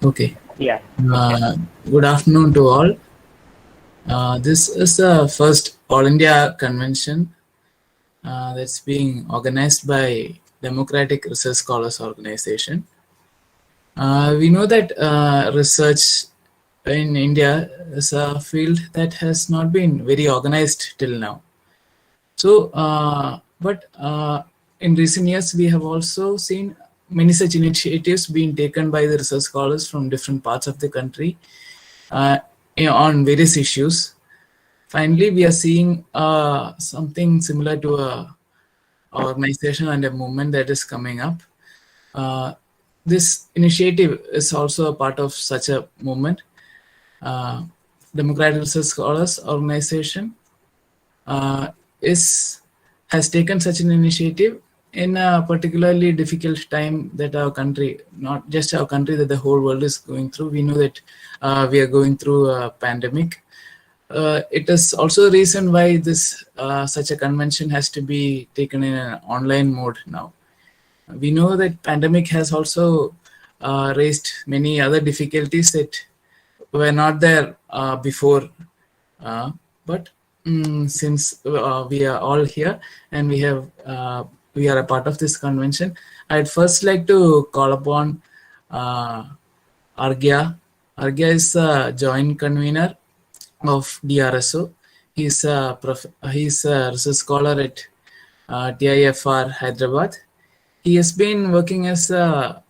Okay. Yeah. Okay. Good afternoon to all. This is the first All India convention that's being organized by Democratic Research Scholars Organization. We know that research in India is a field that has not been very organized till now. So, but in recent years, we have also seen many such initiatives being taken by the research scholars from different parts of the country uh, on various issues. Finally, we are seeing something similar to a organization and a movement that is coming up. Uh, this initiative is also a part of such a movement. Uh, Democratic Research Scholars Organization uh, is has taken such an initiative in a particularly difficult time that our country, not just our country, that the whole world is going through. We know that we are going through a pandemic. It is also a reason why this such a convention has to be taken in an online mode now. We know that pandemic has also raised many other difficulties that were not there before, but since we are all here and we are a part of this convention, I'd first like to call upon uh, Argya. Argya is a joint convener of DRSO. He's a research scholar at TIFR Hyderabad. He has been working as a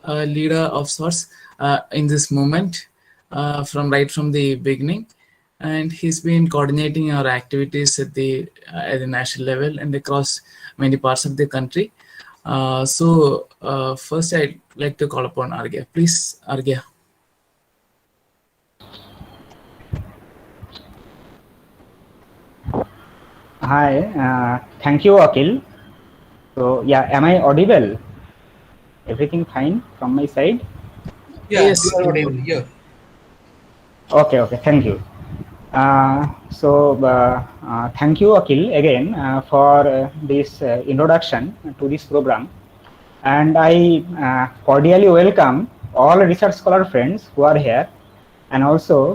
leader of sorts in this movement from the beginning, and he's been coordinating our activities at the national level and across many parts of the country. So first, I'd like to call upon Argya. Please, Argya. Hi. Thank you, Akil. So yeah, am I audible? Everything fine from my side? Yeah, Yes. you are audible. Yeah. Okay. Okay. Thank you. Thank you, Akil, again for this introduction to this program. And I cordially welcome all research scholar friends who are here, and also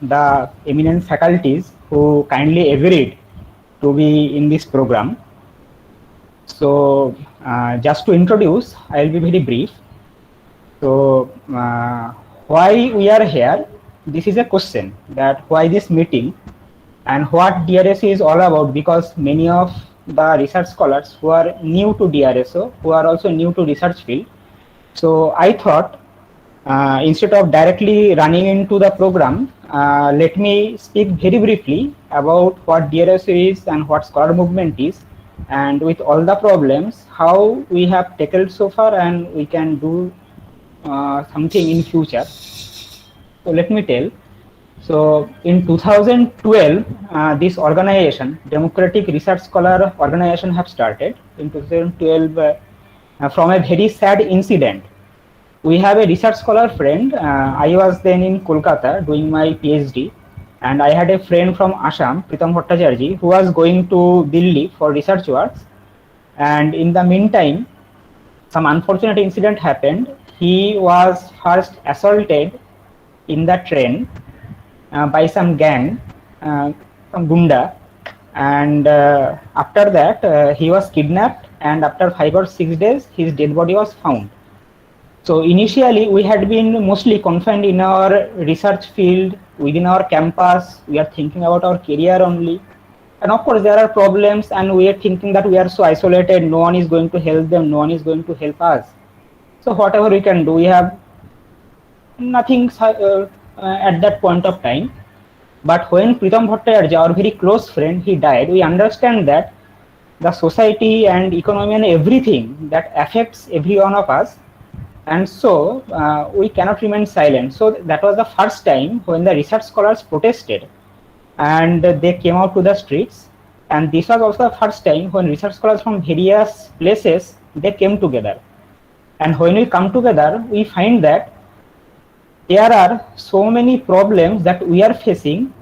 the eminent faculties who kindly agreed to be in this program. So just to introduce, I will be very brief. So why we are here? This is a question, that why this meeting and what DRSO is all about, because many of the research scholars who are new to DRSO, who are also new to research field. So I thought instead of directly running into the program, let me speak very briefly about what DRSO is and what scholar movement is, and with all the problems, how we have tackled so far and we can do something in future. So let me tell. So in 2012, this organization, Democratic Research Scholar Organization, have started in 2012 from a very sad incident. We have a research scholar friend. I was then in Kolkata doing my PhD, and I had a friend from Assam, Pritam Bhattacharjee, who was going to Delhi for research works. And in the meantime, some unfortunate incident happened. He was first assaulted in the train by some gang, some gunda, and after that he was kidnapped, and after 5 or 6 days his dead body was found. So initially we had been mostly confined in our research field, within our campus. We are thinking about our career only, and of course there are problems, and we are thinking that we are so isolated, no one is going to help them, no one is going to help us. So whatever we can do, we have nothing at that point of time. But when Pritam Bhattacharjee, our very close friend, he died, we understand that the society and economy and everything that affects every one of us, and so we cannot remain silent. So that was the first time when the research scholars protested and they came out to the streets, and this was also the first time when research scholars from various places, they came together. And when we come together, we find that there are so many problems that we are facing,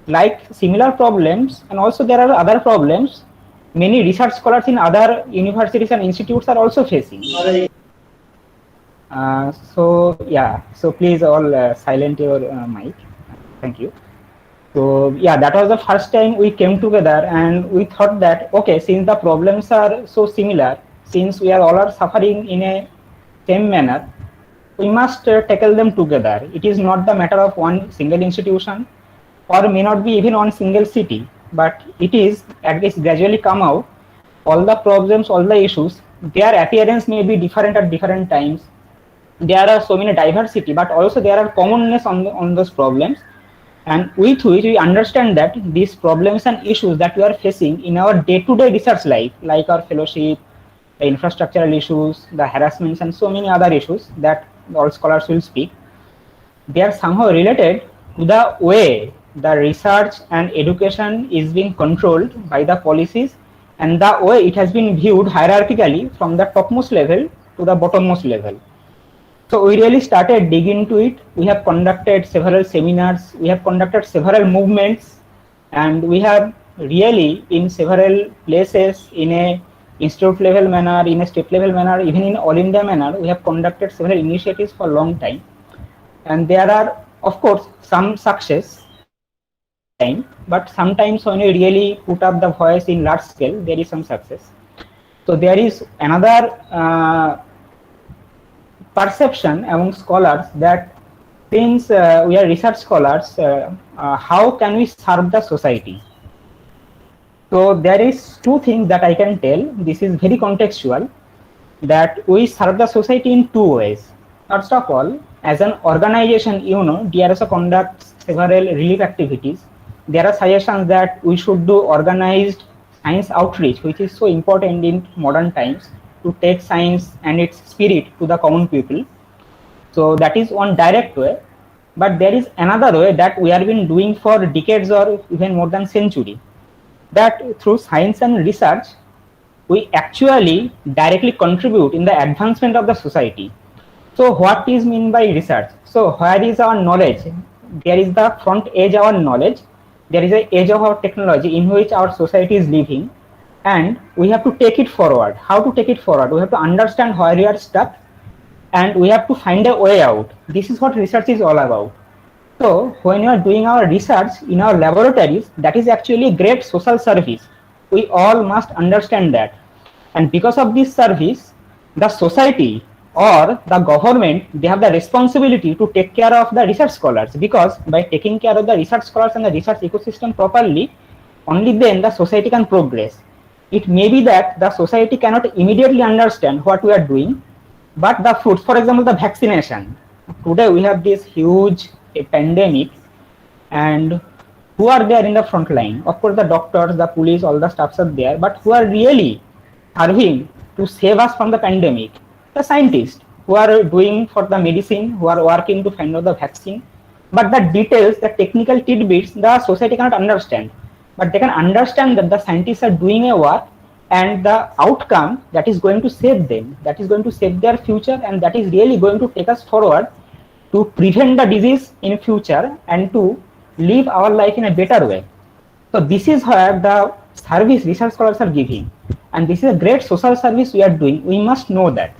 like similar problems, and also there are other problems many research scholars in other universities and institutes are also facing. So please all silent your mic. Thank you. So yeah, that was the first time we came together, and we thought that okay, since the problems are so similar, since we are all are suffering in a same manner, we must tackle them together. It is not the matter of one single institution, or may not be even one single city, but it is at least gradually come out. All the problems, all the issues, their appearance may be different at different times. There are so many diversity, but also there are commonness on those problems, and with which we understand that these problems and issues that we are facing in our day-to-day research life, like our fellowship, the infrastructural issues, the harassments, and so many other issues that all scholars will speak, they are somehow related to the way the research and education is being controlled by the policies, and the way it has been viewed hierarchically from the topmost level to the bottommost level. So we really started digging into it. We have conducted several seminars, we have conducted several movements, and we have really in several places, in a institute level manner, in a state level manner, even in all India manner, we have conducted several initiatives for a long time. And there are, of course, some success, but sometimes when you really put up the voice in large scale, there is some success. So there is another perception among scholars that since we are research scholars, how can we serve the society? So there is two things that I can tell. This is very contextual, that we serve the society in two ways. First of all, as an organization, DRSO conducts several relief activities. There are suggestions that we should do organized science outreach, which is so important in modern times, to take science and its spirit to the common people. So that is one direct way. But there is another way that we have been doing for decades or even more than century, that through science and research, we actually directly contribute in the advancement of the society. So what is meant by research? So where is our knowledge? There is the front edge of our knowledge. There is an edge of our technology in which our society is living, and we have to take it forward. How to take it forward? We have to understand where we are stuck, and we have to find a way out. This is what research is all about. So when you are doing our research in our laboratories, that is actually great social service. We all must understand that. And because of this service, the society or the government, they have the responsibility to take care of the research scholars, because by taking care of the research scholars and the research ecosystem properly, only then the society can progress. It may be that the society cannot immediately understand what we are doing, but the fruits, for example, the vaccination. Today we have this huge pandemic, and who are there in the front line? Of course, the doctors, the police, all the staffs are there, but who are really serving to save us from the pandemic? The scientists who are doing for the medicine, who are working to find out the vaccine. But the details, the technical tidbits, the society cannot understand. But they can understand that the scientists are doing a work, and the outcome that is going to save them, that is going to save their future, and that is really going to take us forward to prevent the disease in future and to live our life in a better way. So this is where the service research scholars are giving, and this is a great social service we are doing. We must know that.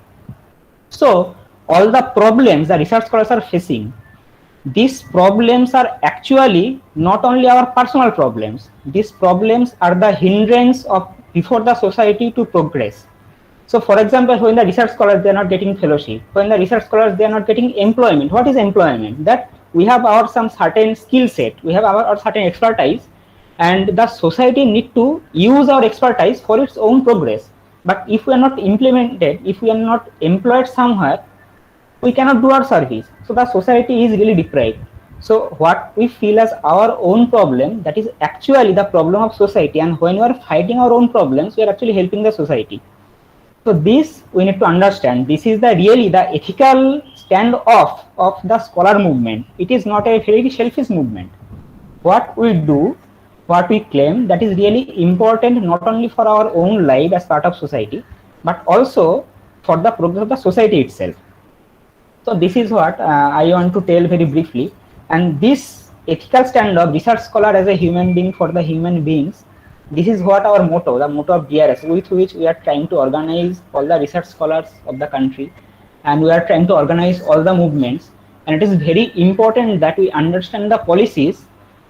So all the problems the research scholars are facing, these problems are actually not only our personal problems. These problems are the hindrance of before the society to progress. So for example, when the research scholars, they are not getting fellowship, when the research scholars, they are not getting employment. What is employment? That we have our some certain skill set, we have our certain expertise, and the society need to use our expertise for its own progress. But if we are not implemented, if we are not employed somewhere, we cannot do our service. So the society is really deprived. So what we feel as our own problem, that is actually the problem of society, and when we are fighting our own problems, we are actually helping the society. So this we need to understand. This is the really the ethical standoff of the scholar movement. It is not a very selfish movement. What we do, what we claim, that is really important not only for our own life as part of society, but also for the progress of the society itself. So this is what I want to tell very briefly. And this ethical stand of research scholar as a human being for the human beings, this is what our motto, the motto of DRS, with which we are trying to organize all the research scholars of the country. and we are trying to organize all the movements. And it is very important that we understand the policies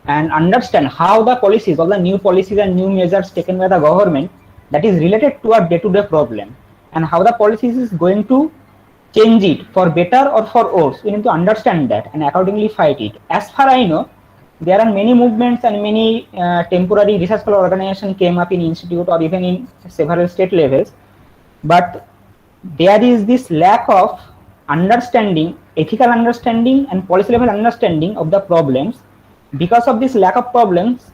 and understand how the policies, all the new policies and new measures taken by the government that is related to our day-to-day problem, and how the policies is going to change it for better or for worse. We need to understand that and accordingly fight it. As far I know, there are many movements and many temporary research scholar organizations came up in institute or even in several state levels, but there is this lack of understanding, ethical understanding and policy level understanding of the problems. Because of this lack of problems,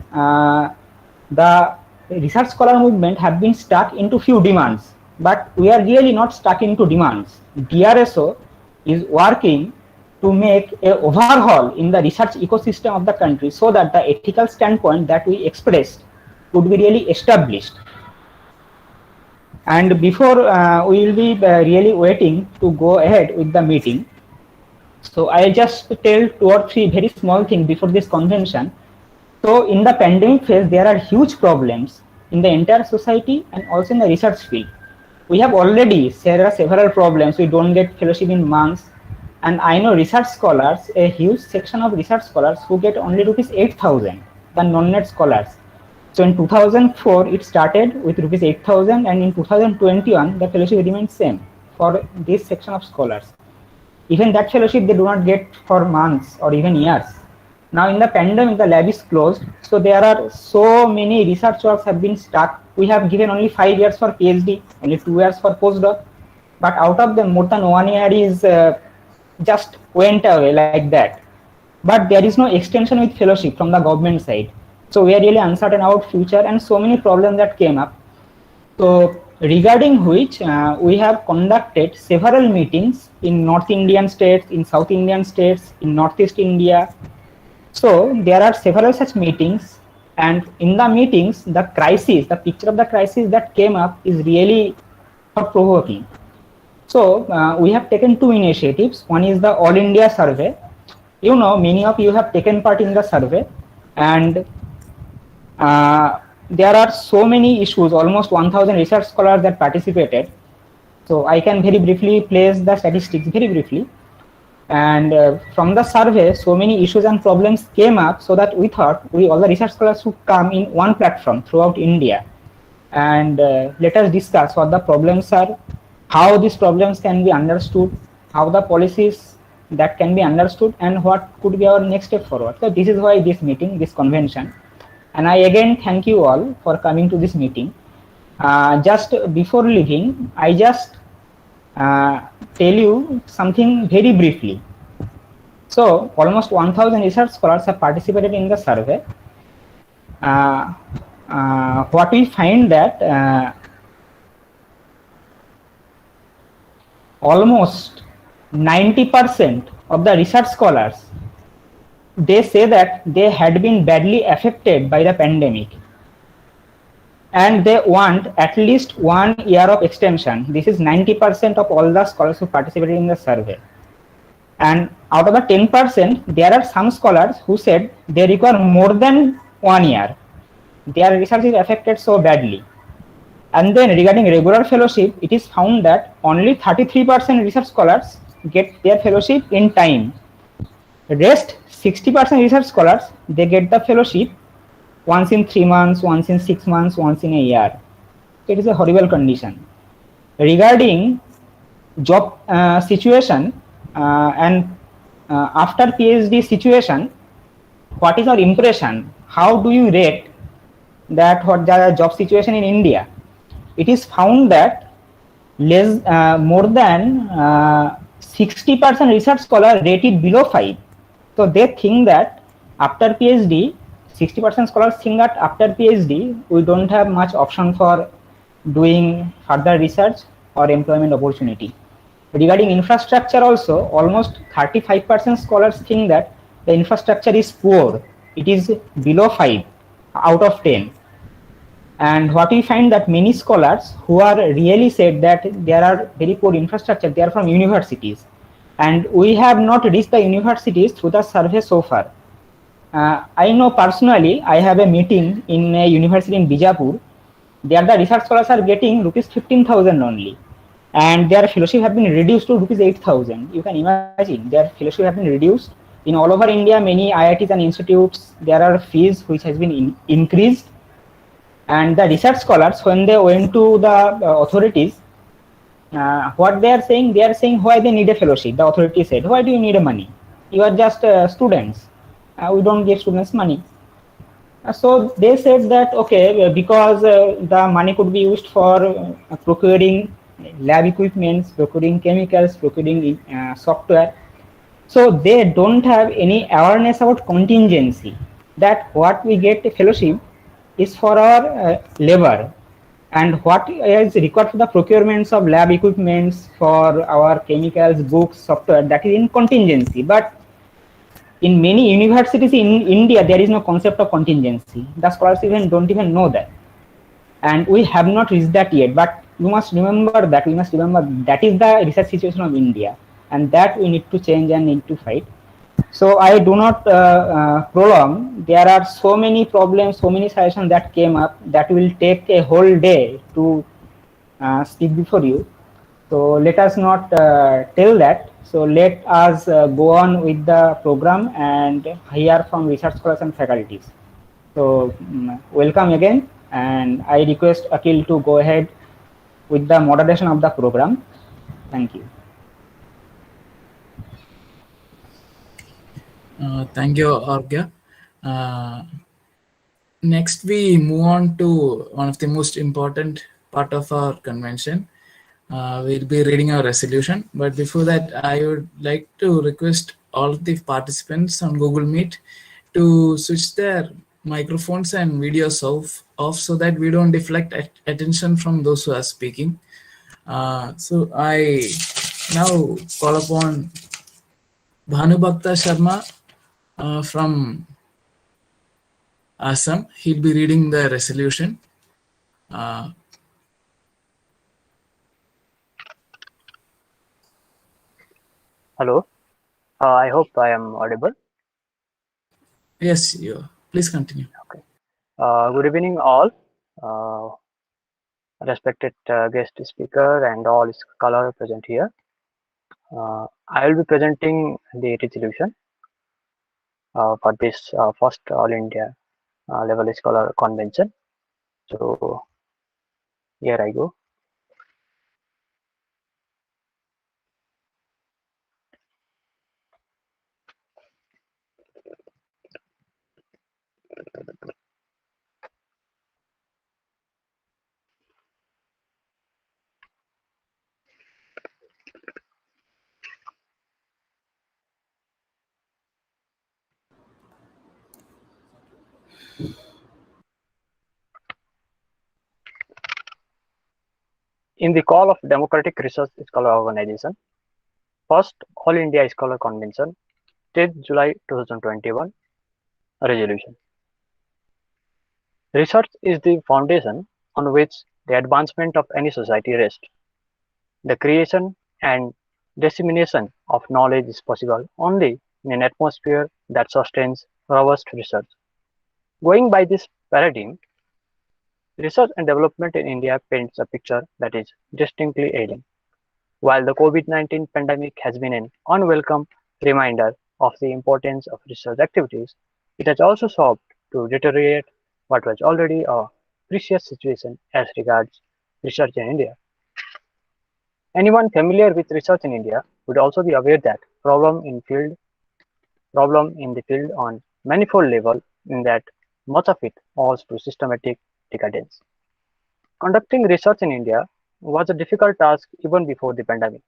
the research scholar movement have been stuck into few demands, but we are really not stuck into demands. DRSO is working to make a overhaul in the research ecosystem of the country so that the ethical standpoint that we expressed would be really established. And before we will be really waiting to go ahead with the meeting, so I'll just tell 2 or 3 very small things before this convention. So in the pandemic phase, there are huge problems in the entire society and also in the research field. We have already, there are several problems. We don't get fellowship in months. And I know research scholars, a huge section of research scholars who get only rupees 8,000, the non-net scholars. So in 2004, it started with rupees 8,000, and in 2021, the fellowship remains same for this section of scholars. Even that fellowship they do not get for months or even years. Now in the pandemic, the lab is closed, so there are so many research works have been stuck. We have given only 5 years for PhD, only 2 years for postdoc, but out of them more than 1 year is just went away like that. But there is no extension with fellowship from the government side. So we are really uncertain about future and so many problems that came up. So regarding which we have conducted several meetings in North Indian states, in South Indian states, in Northeast India. So there are several such meetings, and in the meetings, the crisis, the picture of the crisis that came up is really thought-provoking. So we have taken 2 initiatives. One is the All India survey. You know, many of you have taken part in the survey, and there are so many issues, almost 1,000 research scholars that participated. So I can very briefly place the statistics very briefly. And from the survey, so many issues and problems came up, so that we thought all the research scholars would come in one platform throughout India. And let us discuss what the problems are, how these problems can be understood, how the policies that can be understood, and what could be our next step forward. So this is why this meeting, this convention. And I again thank you all for coming to this meeting. Just before leaving, I just tell you something very briefly. So almost 1,000 research scholars have participated in the survey. What we find that almost 90% of the research scholars, they say that they had been badly affected by the pandemic, and they want at least 1 year of extension. This is 90% of all the scholars who participated in the survey. And out of the 10%, there are some scholars who said they require more than 1 year. Their research is affected so badly. And then regarding regular fellowship, it is found that only 33% research scholars get their fellowship in time. The rest 60% research scholars, they get the fellowship once in 3 months, once in 6 months, once in a year. It is a horrible condition. Regarding job situation and after PhD situation, what is our impression? How do you rate that what the job situation in India? It is found that more than 60% research scholars rated below 5. So they think that after PhD, 60% scholars think that after PhD, we don't have much option for doing further research or employment opportunity. Regarding infrastructure also, almost 35% scholars think that the infrastructure is poor. It is below 5 out of 10. And what we find that many scholars who are really said that there are very poor infrastructure, they are from universities. And we have not reached the universities through the survey so far. I know personally, I have a meeting in a university in Bijapur. There the research scholars are getting rupees 15,000 only. and their fellowship have been reduced to rupees 8,000. You can imagine their fellowship have been reduced. In all over India, many IITs and institutes, there are fees which has been increased, and the research scholars, when they went to the authorities, what they are saying why they need a fellowship. The authority said, why do you need a money? You are just students. We don't give students money. So they said that okay, because the money could be used for procuring lab equipments, procuring chemicals, procuring software. So they don't have any awareness about contingency, that what we get a fellowship is for our labor, and what is required for the procurements of lab equipments, for our chemicals, books, software, that is in contingency. But in many universities in India, there is no concept of contingency. The scholars even don't even know that, and we have not reached that yet. But we must remember that is the research situation of India, and that we need to change and need to fight. So I do not prolong. There are so many problems, so many suggestions that came up that will take a whole day to speak before you. So let us not tell that. So let us go on with the program and hear from research scholars and faculties. So welcome again, and I request Akhil to go ahead with the moderation of the program. Thank you. Thank you, Arghya. Next, we move on to one of the most important part of our convention. We'll be reading our resolution, but before that, I would like to request all of the participants on Google Meet to switch their microphones and videos off so that we don't deflect attention from those who are speaking. So I now call upon Bhanubhakta Sharma from Assam. He'll be reading the resolution. Hello. I hope I am audible. Yes, you. Please continue. Okay. Good evening, all. Respected guest speaker and all scholars present here. I will be presenting the resolution for this first All India level scholar convention. So here I go. In the call of Democratic Research Scholar Organization, first All India Scholar Convention, 10th July 2021, resolution. Research is the foundation on which the advancement of any society rests. The creation and dissemination of knowledge is possible only in an atmosphere that sustains robust research. Going by this paradigm, research and development in India paints a picture that is distinctly ailing. While the COVID-19 pandemic has been an unwelcome reminder of the importance of research activities, it has also served to deteriorate what was already a precious situation as regards research in India. Anyone familiar with research in India would also be aware that problem in the field on manifold level, in that much of it owes to systematic decadence. Conducting research in India was a difficult task even before the pandemic.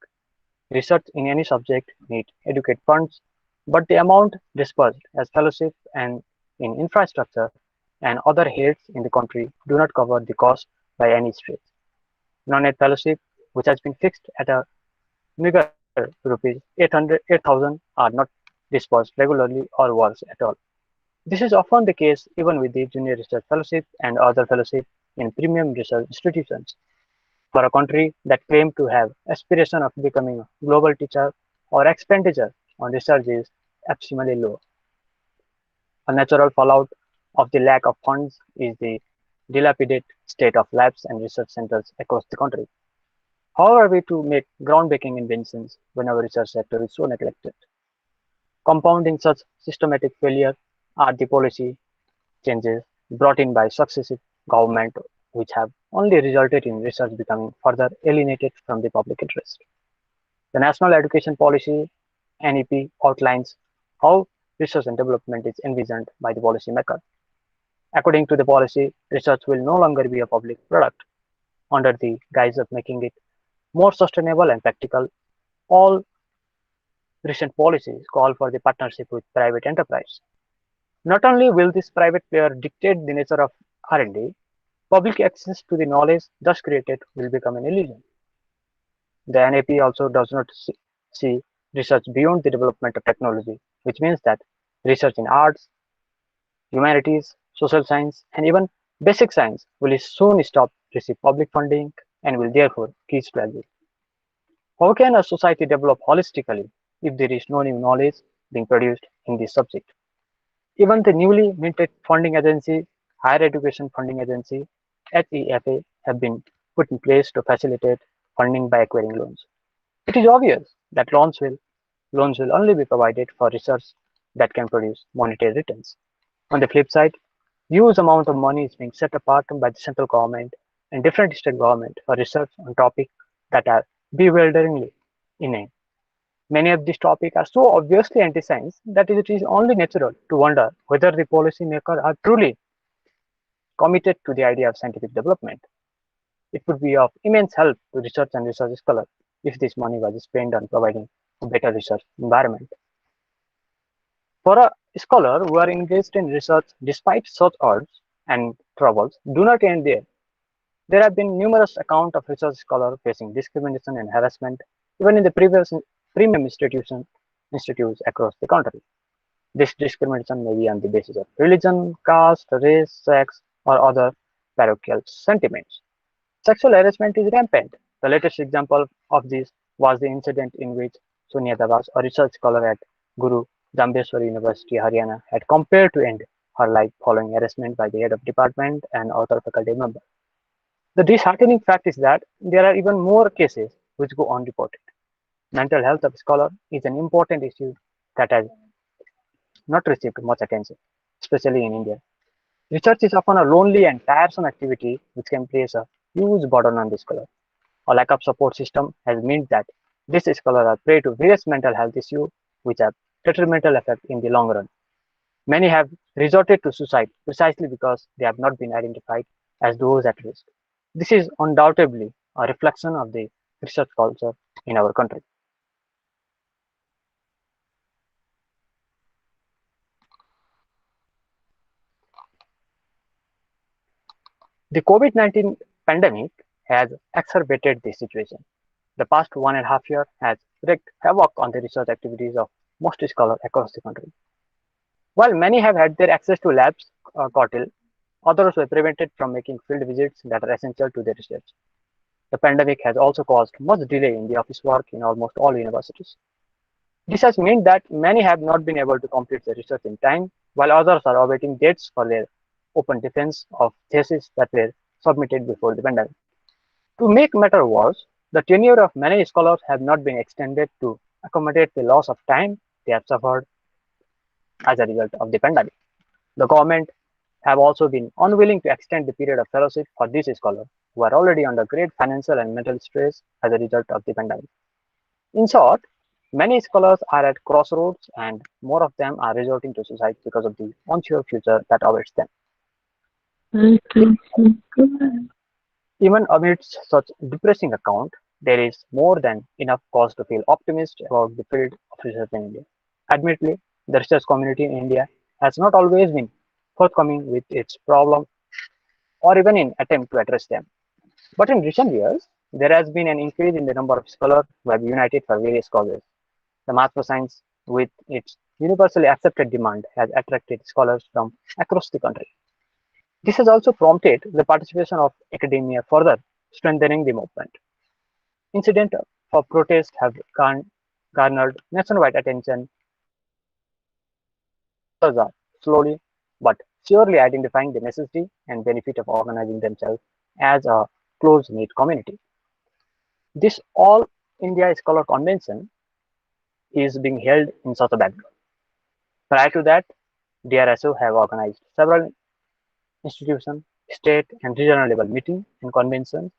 Research in any subject needs adequate funds, but the amount disbursed as fellowship and in infrastructure and other heads in the country do not cover the cost by any stretch. Non-aid fellowship, which has been fixed at a meager rupees 8,000, are not disbursed regularly or worse at all. This is often the case even with the junior research fellowship and other fellowship in premium research institutions. For a country that claimed to have aspiration of becoming a global teacher, or expenditure on research is abysmally low. A natural fallout of the lack of funds is the dilapidated state of labs and research centers across the country. How are we to make groundbreaking inventions when our research sector is so neglected? Compounding such systematic failure are the policy changes brought in by successive governments which have only resulted in research becoming further alienated from the public interest. The National Education Policy (NEP) outlines how research and development is envisioned by the policymaker. According to the policy, research will no longer be a public product. Under the guise of making it more sustainable and practical, all recent policies call for the partnership with private enterprise. Not only will this private player dictate the nature of R&D, public access to the knowledge thus created will become an illusion. The NAP also does not see research beyond the development of technology, which means that research in arts, humanities, social science, and even basic science will soon stop receive public funding and will therefore cease to exist. How can a society develop holistically if there is no new knowledge being produced in this subject? Even the newly minted funding agency, Higher Education Funding Agency, HEFA, have been put in place to facilitate funding by acquiring loans. It is obvious that loans will only be provided for research that can produce monetary returns. On the flip side, huge amount of money is being set apart by the central government and different state government for research on topics that are bewilderingly inane. Many of these topics are so obviously anti-science that it is only natural to wonder whether the policymakers are truly committed to the idea of scientific development. It would be of immense help to research and research scholars if this money was spent on providing a better research environment. For a scholar who are engaged in research despite such odds and troubles do not end there. There have been numerous accounts of research scholars facing discrimination and harassment even in the previous premium institutes across the country. This discrimination may be on the basis of religion, caste, race, sex, or other parochial sentiments. Sexual harassment is rampant. The latest example of this was the incident in which Sonia Dabas, a research scholar at Guru Jambheswari University, Haryana, had compared to end her life following harassment by the head of department and other faculty member. The disheartening fact is that there are even more cases which go unreported. Mental health of scholars is an important issue that has not received much attention, especially in India. Research is often a lonely and tiresome activity which can place a huge burden on the scholar. A lack of support system has meant that these scholars are prey to various mental health issues which have detrimental effect in the long run. Many have resorted to suicide precisely because they have not been identified as those at risk. This is undoubtedly a reflection of the research culture in our country. The COVID-19 pandemic has exacerbated this situation. The past 1.5 years has wreaked havoc on the research activities of most scholars across the country. While many have had their access to labs curtailed, others were prevented from making field visits that are essential to their research. The pandemic has also caused much delay in the office work in almost all universities. This has meant that many have not been able to complete their research in time, while others are awaiting dates for their open defense of theses that were submitted before the pandemic. To make matters worse, the tenure of many scholars have not been extended to accommodate the loss of time they have suffered as a result of the pandemic. The government have also been unwilling to extend the period of fellowship for these scholars who are already under great financial and mental stress as a result of the pandemic. In short, many scholars are at crossroads and more of them are resorting to suicide because of the unsure future that awaits them. Even amidst such depressing account, there is more than enough cause to feel optimistic about the field of research in India. Admittedly, the research community in India has not always been forthcoming with its problem or even in attempt to address them. But in recent years, there has been an increase in the number of scholars who have united for various causes. The math for science, with its universally accepted demand, has attracted scholars from across the country. This has also prompted the participation of academia further strengthening the movement. Incidents for protest have garnered nationwide attention. Scholars are slowly but surely identifying the necessity and benefit of organizing themselves as a close-knit community. This All India Scholar Convention is being held in such a background. Prior to that, DRSO have organized several institution, state and regional level meetings and conventions,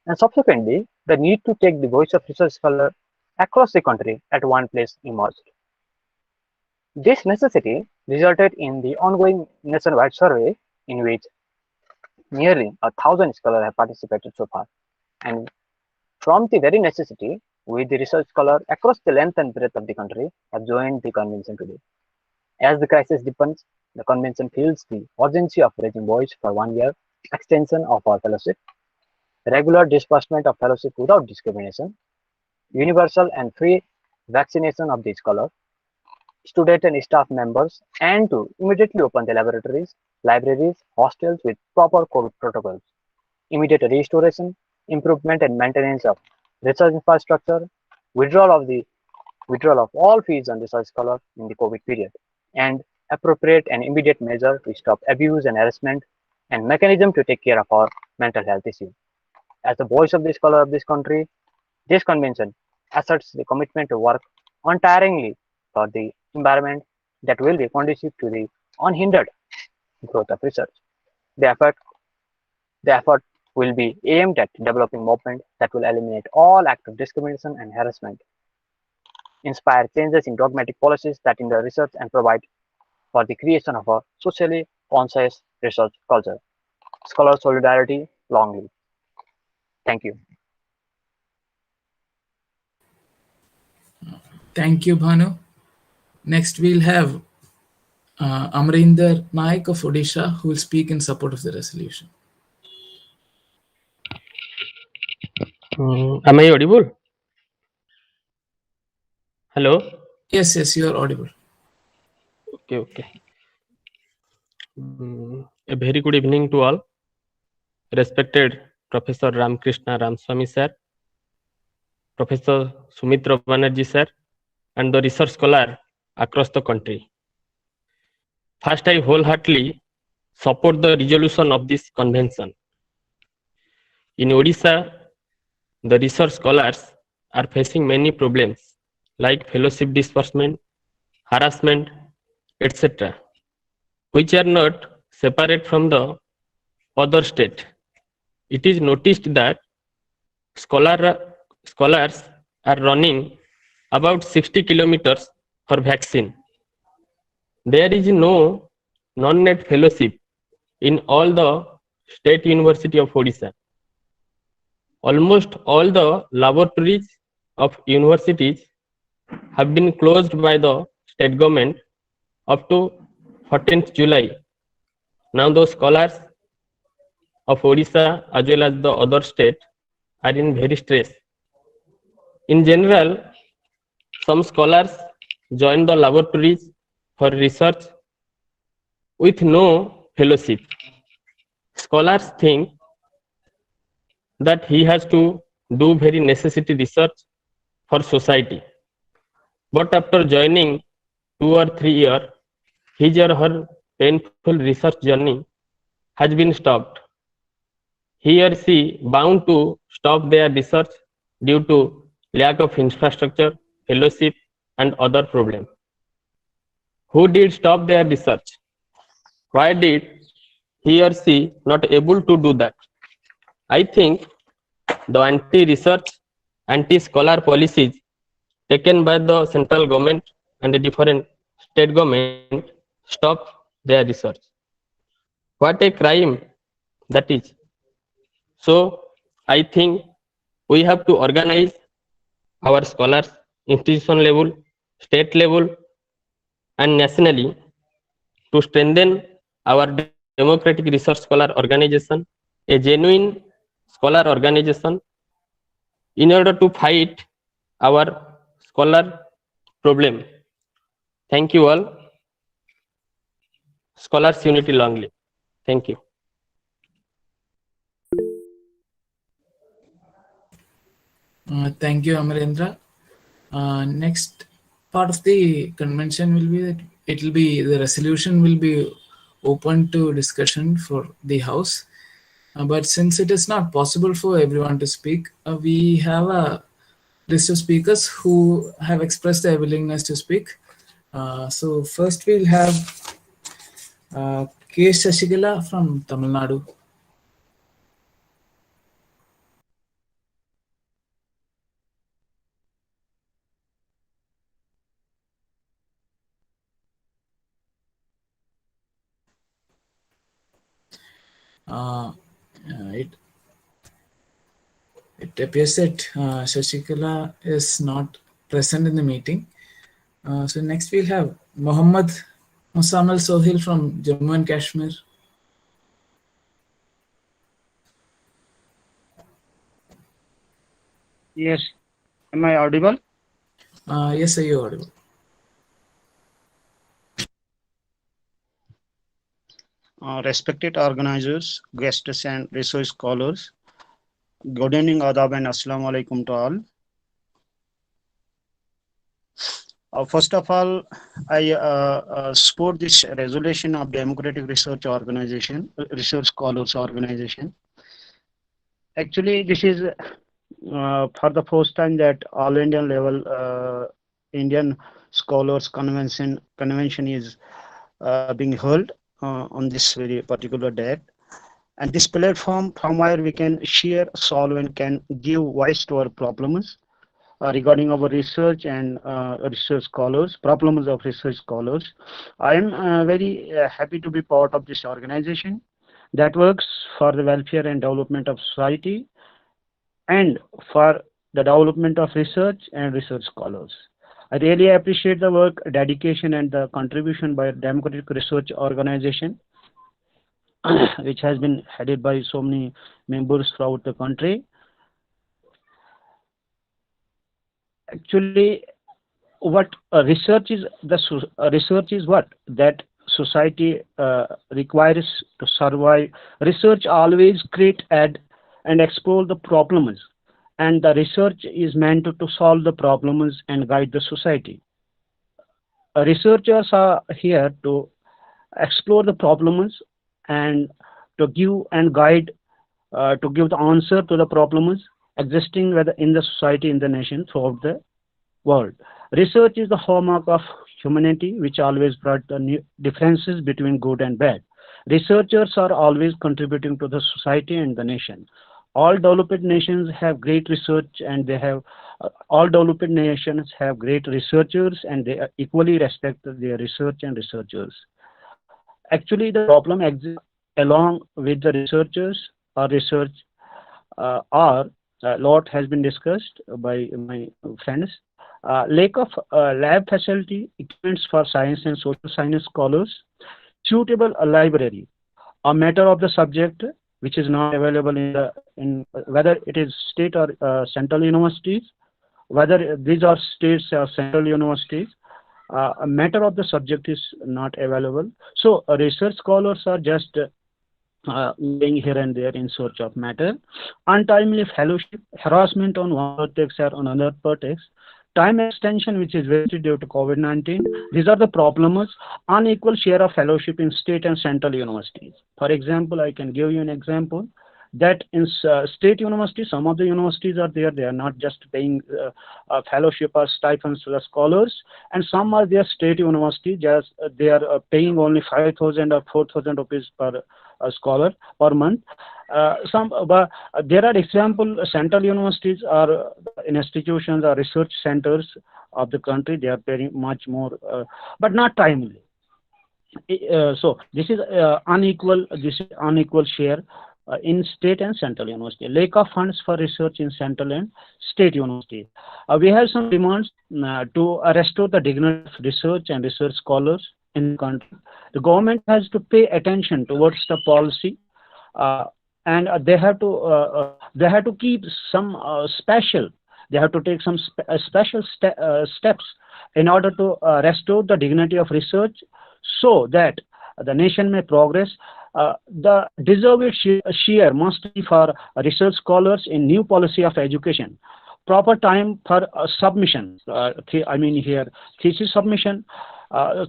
and subsequently the need to take the voice of research scholars across the country at one place emerged. This necessity resulted in the ongoing nationwide survey in which nearly 1,000 scholars have participated so far. And from the very necessity, we the research scholars across the length and breadth of the country have joined the convention today. As the crisis deepens, the convention feels the urgency of raising voice for 1 year extension of our fellowship, regular disbursement of fellowship without discrimination, universal and free vaccination of the scholars, student and staff members, and to immediately open the laboratories, libraries, hostels with proper COVID protocols, immediate restoration, improvement and maintenance of research infrastructure, withdrawal of all fees on research scholars in the COVID period, and appropriate and immediate measure to stop abuse and harassment, and mechanism to take care of our mental health issues. As the voice of the scholar of this country, this convention asserts the commitment to work untiringly for the environment that will be conducive to the unhindered growth of research. The effort will be aimed at developing movement that will eliminate all acts of discrimination and harassment, inspire changes in dogmatic policies that hinder research, and provide for the creation of a socially conscious research culture. Scholar solidarity, long live. Thank you. Thank you, Bhanu. Next, we'll have Amarinder Naik of Odisha, who will speak in support of the resolution. Am I audible? Hello? Yes, you are audible. Okay. A very good evening to all. Respected Professor Ramkrishna Ramswamy sir, Professor Sumitra Banerjee sir, and the research scholar across the country. First, I wholeheartedly support the resolution of this convention. In Odisha, the research scholars are facing many problems like fellowship disbursement, harassment, etc., which are not separate from the other state. It is noticed that scholars are running about 60 kilometers for vaccine. There is no non-net fellowship in all the state university of Odisha. Almost all the laboratories of universities have been closed by the state government up to 14th July. Now the scholars of Odisha as well as the other state are in very stress. In general, some scholars join the laboratories for research with no fellowship. Scholars think that he has to do very necessity research for society. But after joining 2 or 3 years, his or her painful research journey has been stopped. He or she bound to stop their research due to lack of infrastructure, fellowship, and other problems. Who did stop their research? Why did he or she not able to do that? I think the anti-research, anti-scholar policies taken by the central government and the different state government stop their research. What a crime that is. So I think we have to organize our scholars institution level, state level, and nationally to strengthen our democratic research scholar organization, a genuine scholar organization, in order to fight our scholar problem. Thank you all. Scholars unity long live. Thank you. Thank you, Amarendra. Next part of the convention will be that the resolution will be open to discussion for the House. But since it is not possible for everyone to speak, we have a list of speakers who have expressed their willingness to speak. So first we'll have K. Shashikala from Tamil Nadu. It appears that Shashikala is not present in the meeting. So next we'll have Mohammad Musammal Sohil from Jammu and Kashmir. Yes. Am I audible? Yes, sir, you're audible. Respected organizers, guests, and research scholars, good evening, adab, and assalamu alaikum to all. First of all, I support this resolution of Democratic Research Organization, Research Scholars Organization. Actually, this is for the first time that all Indian level Indian Scholars Convention is being held on this very particular date. And this platform from where we can share, solve, and can give voice to our problems regarding our research and research scholars, problems of research scholars. I am very happy to be part of this organization that works for the welfare and development of society and for the development of research and research scholars. I really appreciate the work, dedication, and the contribution by Democratic Research Organization, which has been headed by so many members throughout the country. Actually, what research is what that society requires to survive. Research always create and explore the problems, and the research is meant to solve the problems and guide the society. Researchers are here to explore the problems and to give and guide, to give the answer to the problems existing whether in the society, in the nation, throughout the world. Research is the hallmark of humanity, which always brought the new differences between good and bad. Researchers are always contributing to the society and the nation. All developed nations have great research, and they have all developed nations have great researchers, and they equally respect their research and researchers. Actually, the problem exists along with the researchers or research, or a lot has been discussed by my friends. Lack of lab facility, equipments for science and social science scholars, suitable library, a matter of the subject which is not available in whether it is state or central universities, whether these are states or central universities. A matter of the subject is not available. So research scholars are just going here and there in search of matter. Untimely fellowship, harassment on one vertex or on another vertex, time extension which is wasted due to COVID-19. These are the problems. Unequal share of fellowship in state and central universities. For example, I can give you an example that in state universities, some of the universities are there, they are not just paying fellowship or stipends to the scholars, and some are there state universities, just they are paying only 5,000 or 4,000 rupees per scholar per month. But there are example central universities or institutions or research centers of the country, they are paying much more, but not timely. So this is unequal share in state and central university. Lack of funds for research in central and state universities. We have some demands to restore the dignity of research and research scholars in the country. The government has to pay attention towards the policy, and they have to keep some special. They have to take some special steps in order to restore the dignity of research, so that the nation may progress. The deserved share must be for research scholars in new policy of education. Proper time for submission. I mean here thesis submission.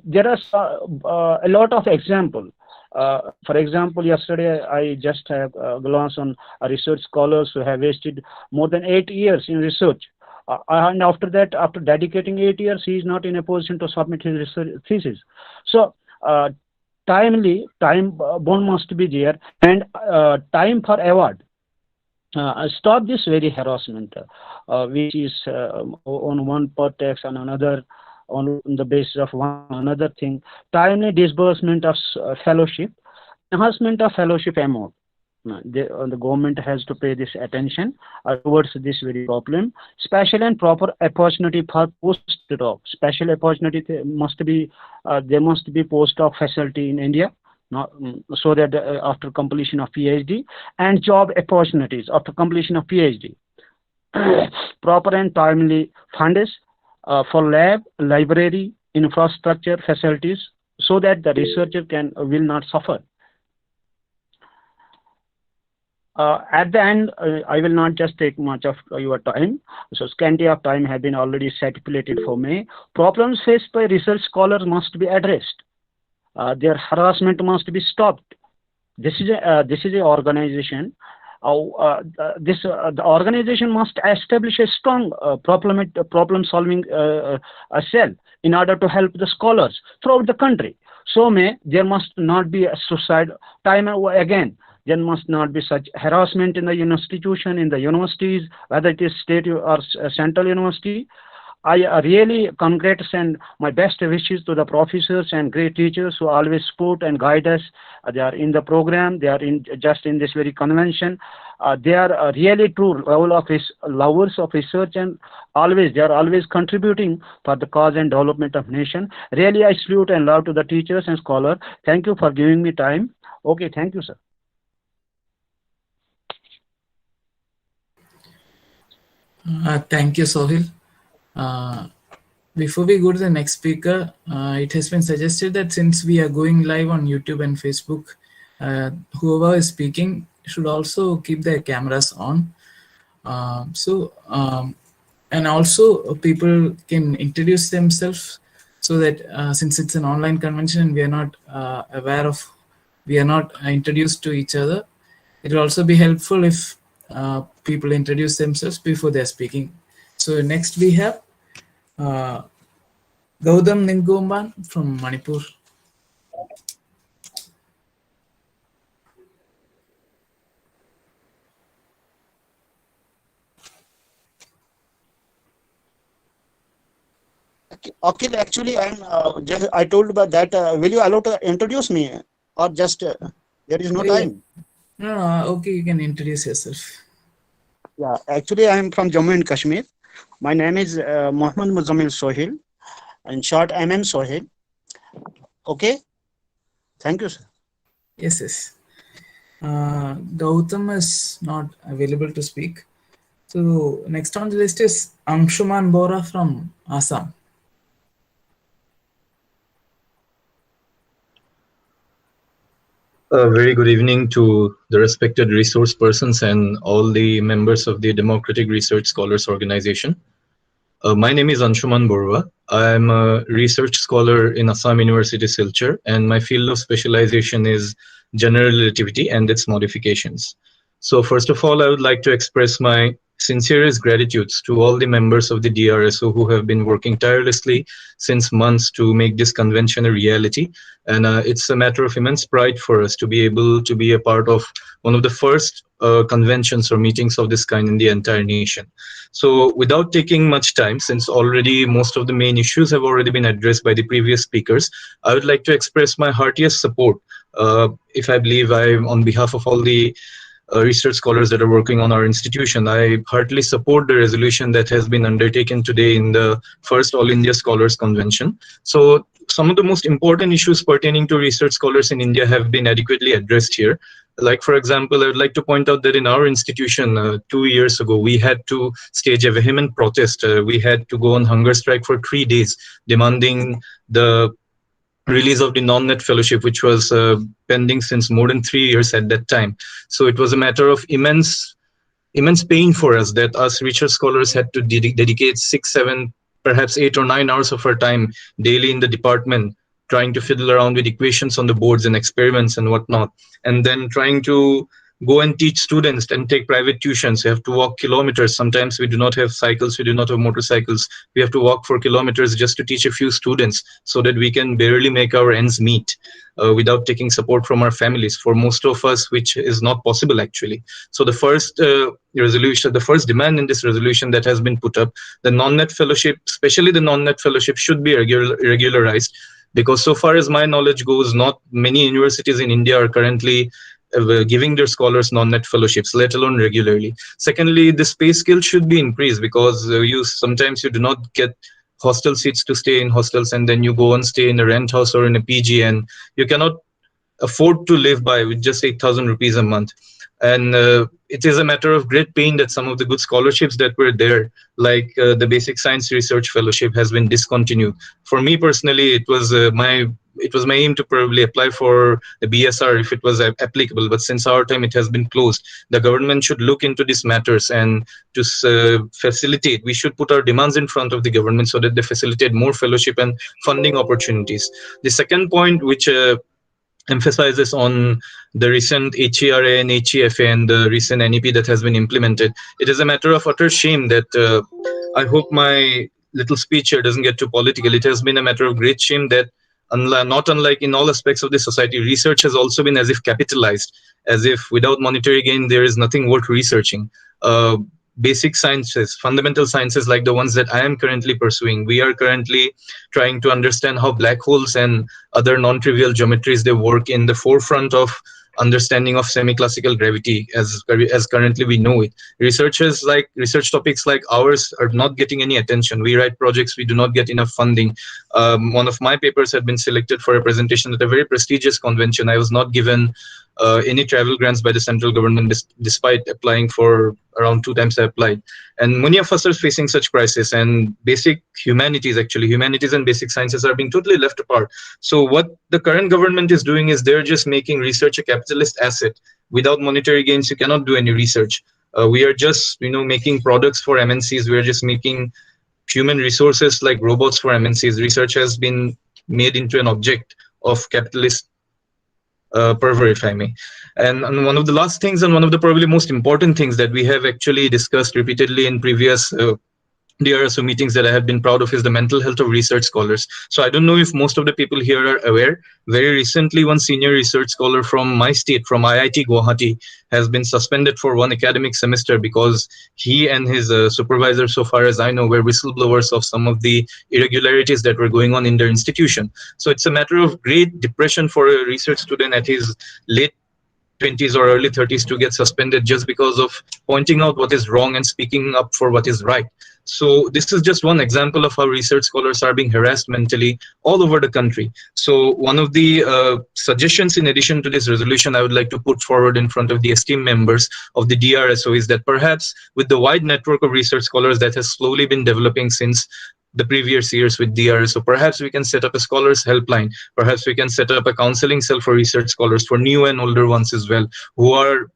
There are a lot of example. For example, yesterday I just have glanced on research scholars who have wasted more than 8 years in research. And after that, after dedicating 8 years, he is not in a position to submit his research thesis. So, time bond must be there, and time for award. Stop this very harassment, which is on one pretext and another on the basis of one another thing. Timely disbursement of fellowship, enhancement of fellowship amount. The government has to pay this attention towards this very problem. Special and proper opportunity for postdoc. Special opportunity must be there must be postdoc facility in India, so that after completion of PhD, and job opportunities after completion of PhD. Proper and timely funds for lab, library, infrastructure facilities, so that the researcher will not suffer. At the end, I will not just take much of your time. So scanty of time have been already stipulated for me. Problems faced by research scholars must be addressed. Their harassment must be stopped. This is a organization. The organization must establish a strong problem solving cell in order to help the scholars throughout the country. So there must not be a suicide. Time again, there must not be such harassment in the institution, in the universities, whether it is state or central university. I really congratulate and my best wishes to the professors and great teachers who always support and guide us. They are in the program. They are just in this very convention. They are really true lovers of research, and they are always contributing for the cause and development of nation. Really, I salute and love to the teachers and scholars. Thank you for giving me time. Okay, thank you, sir. Thank you, Sohil. Before we go to the next speaker, it has been suggested that since we are going live on YouTube and Facebook, whoever is speaking should also keep their cameras on. And also people can introduce themselves, so that since it's an online convention, we are not we are not introduced to each other. It will also be helpful if people introduce themselves before they're speaking. So next we have Gautam Ningomban from Manipur. Okay, actually, I told about that. Will you allow to introduce me, or just there is no time? No, okay, you can introduce yourself. Yeah, actually, I am from Jammu and Kashmir. My name is Mohammad Muzammil Sohil, in short, MM Sohil. Okay, thank you, sir. Yes. Gautam is not available to speak. So next on the list is Anshuman Bora from Assam. A very good evening to the respected resource persons and all the members of the Democratic Research Scholars Organization. My name is Anshuman Borwa. I am a research scholar in Assam University, Silchar, and my field of specialization is general relativity and its modifications. So first of all, I would like to express my sincerest gratitudes to all the members of the DRSO who have been working tirelessly since months to make this convention a reality. And it's a matter of immense pride for us to be able to be a part of one of the first conventions or meetings of this kind in the entire nation. So without taking much time, since already most of the main issues have already been addressed by the previous speakers, I would like to express my heartiest support, if I believe I'm on behalf of all the research scholars that are working on our institution. I heartily support the resolution that has been undertaken today in the first All India Scholars Convention. So some of the most important issues pertaining to research scholars in India have been adequately addressed here. Like, for example, I would like to point out that in our institution 2 years ago, we had to stage a vehement protest. We had to go on hunger strike for 3 days, demanding the release of the non-net fellowship, which was pending since more than 3 years at that time. So it was a matter of immense pain for us that us research scholars had to dedicate 6, 7, perhaps 8 or 9 hours of our time daily in the department trying to fiddle around with equations on the boards and experiments and whatnot, and then trying to go and teach students and take private tuitions. You have to walk kilometers. Sometimes we do not have cycles, we do not have motorcycles. We have to walk for kilometers just to teach a few students so that we can barely make our ends meet without taking support from our families. For most of us, which is not possible actually. So the first resolution, the first demand in this resolution that has been put up, the non-net fellowship, especially the non-net fellowship, should be regularized, because so far as my knowledge goes, not many universities in India are currently giving their scholars non-net fellowships, let alone regularly. Secondly, the pay scale should be increased, because sometimes you do not get hostel seats to stay in hostels, and then you go and stay in a rent house or in a PG, and you cannot afford to live by with just 8,000 rupees a month. And it is a matter of great pain that some of the good scholarships that were there, like the Basic Science Research Fellowship, has been discontinued. For me personally, it was my aim to probably apply for the BSR if it was applicable, but since our time it has been closed. The government should look into these matters, and to facilitate, we should put our demands in front of the government so that they facilitate more fellowship and funding opportunities. The second point, which emphasizes on the recent HERA and HEFA and the recent NEP that has been implemented. It is a matter of utter shame that I hope my little speech here doesn't get too political. It has been a matter of great shame that not unlike in all aspects of the society, research has also been as if capitalized, as if without monetary gain, there is nothing worth researching. Basic sciences, fundamental sciences like the ones that I am currently pursuing, we are currently trying to understand how black holes and other non-trivial geometries, they work in the forefront of understanding of semi-classical gravity as currently we know it. Research topics like ours are not getting any attention. We write projects, we do not get enough funding. One of my papers had been selected for a presentation at a very prestigious convention. I was not given any travel grants by the central government, despite applying for around 2 times I applied. And many of us are facing such crisis, and basic humanities and basic sciences are being totally left apart. So what the current government is doing is they're just making research a capitalist asset. Without monetary gains, you cannot do any research. We are just making products for MNCs. We are just making human resources like robots for MNCs. Research has been made into an object of capitalist pervert, if I may. And one of the last things, and one of the probably most important things that we have actually discussed repeatedly in previous DRSO meetings that I have been proud of, is the mental health of research scholars. So I don't know if most of the people here are aware. Very recently, one senior research scholar from my state, from IIT Guwahati, has been suspended for 1 academic semester because he and his supervisor, so far as I know, were whistleblowers of some of the irregularities that were going on in their institution. So it's a matter of great depression for a research student at his late 20s or early 30s to get suspended just because of pointing out what is wrong and speaking up for what is right. So this is just one example of how research scholars are being harassed mentally all over the country. So one of the suggestions in addition to this resolution I would like to put forward in front of the esteemed members of the DRSO is that perhaps with the wide network of research scholars that has slowly been developing since the previous years with DRSO, perhaps we can set up a scholars helpline. Perhaps we can set up a counseling cell for research scholars, for new and older ones as well, who are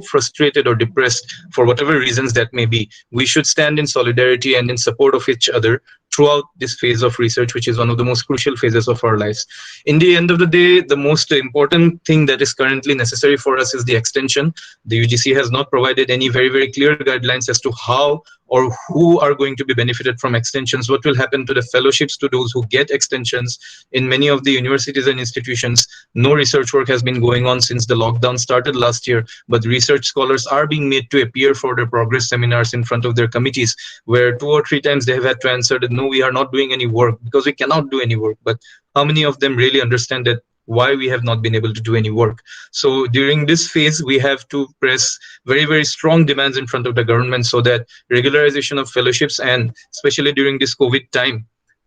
frustrated or depressed for whatever reasons that may be. We should stand in solidarity and in support of each other throughout this phase of research, which is one of the most crucial phases of our lives. In the end of the day, the most important thing that is currently necessary for us is the extension. The UGC has not provided any very, very clear guidelines as to how or who are going to be benefited from extensions, what will happen to the fellowships to those who get extensions. In many of the universities and institutions, no research work has been going on since the lockdown started last year, but research scholars are being made to appear for their progress seminars in front of their committees, where 2 or 3 times they have had to answer that, no, we are not doing any work because we cannot do any work. But how many of them really understand that why we have not been able to do any work? So during this phase, we have to press very, very strong demands in front of the government so that regularization of fellowships, and especially during this COVID time,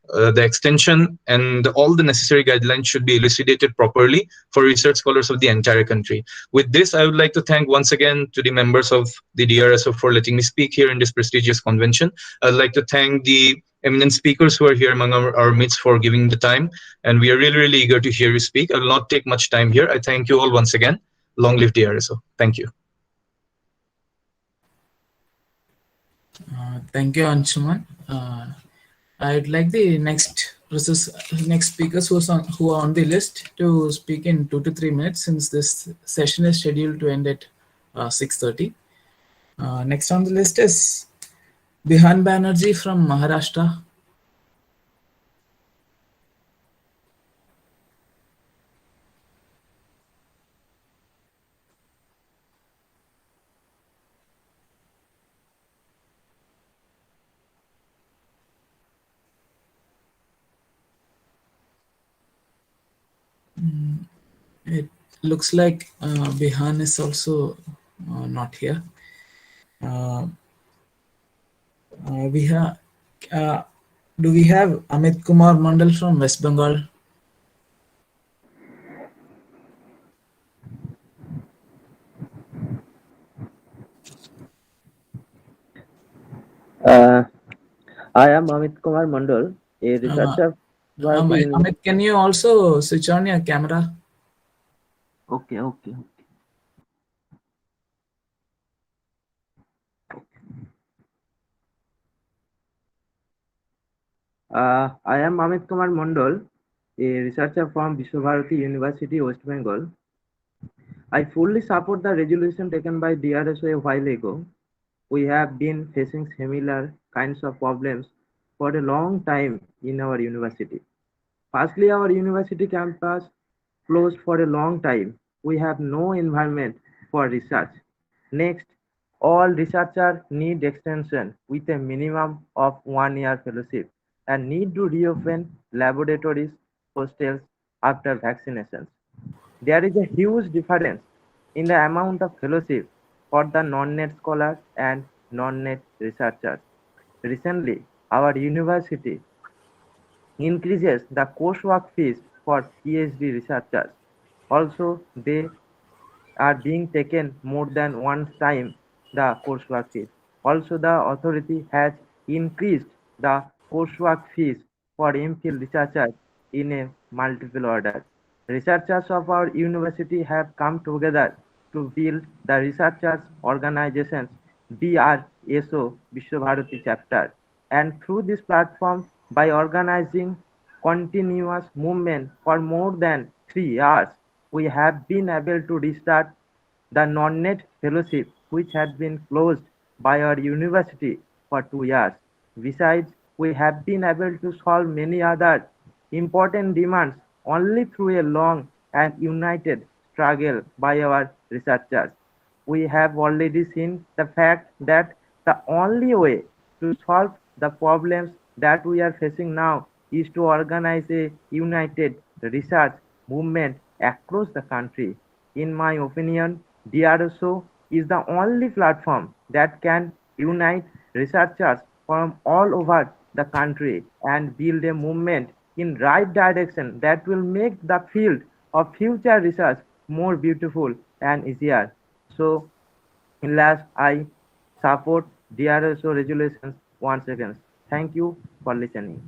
the extension and all the necessary guidelines should be elucidated properly for research scholars of the entire country. With this, I would like to thank once again to the members of the DRSO for letting me speak here in this prestigious convention. I'd like to thank the eminent speakers who are here among our midst for giving the time, and we are really, really eager to hear you speak. I will not take much time here. I thank you all once again. Long live DRSO. Thank you. Thank you, Anshuman. I'd like the next next speakers who are on the list to speak in 2 to 3 minutes, since this session is scheduled to end at 6:30. Next on the list is Bihan Banerjee from Maharashtra. It looks like Bihan is also not here. We have. Do we have Amit Kumar Mandal from West Bengal? I am Amit Kumar Mandal, a researcher. Amit, can you also switch on your camera? Okay. I am Amit Kumar Mandal, a researcher from Vishwabharati University, West Bengal. I fully support the resolution taken by DRSO a while ago. We have been facing similar kinds of problems for a long time in our university. Firstly, our university campus closed for a long time. We have no environment for research. Next, all researchers need extension with a minimum of 1 year fellowship and need to reopen laboratories, hostels after vaccinations. There is a huge difference in the amount of fellowship for the non-net scholars and non-net researchers. Recently, our university increases the coursework fees for PhD researchers. Also, they are being taken more than one time the coursework fees. Also, the authority has increased the coursework fees for MPhil researchers in a multiple order. Researchers of our university have come together to build the researchers organizations BRSO Vishwabharati chapter, and through this platform, by organizing continuous movement for more than 3 years, we have been able to restart the non-net fellowship, which had been closed by our university for 2 years. Besides, we have been able to solve many other important demands only through a long and united struggle by our researchers. We have already seen the fact that the only way to solve the problems that we are facing now is to organize a united research movement across the country. In my opinion, DRSO is the only platform that can unite researchers from all over the country and build a movement in right direction that will make the field of future research more beautiful and easier. So, in last, I support DRSO resolutions once again. Thank you for listening.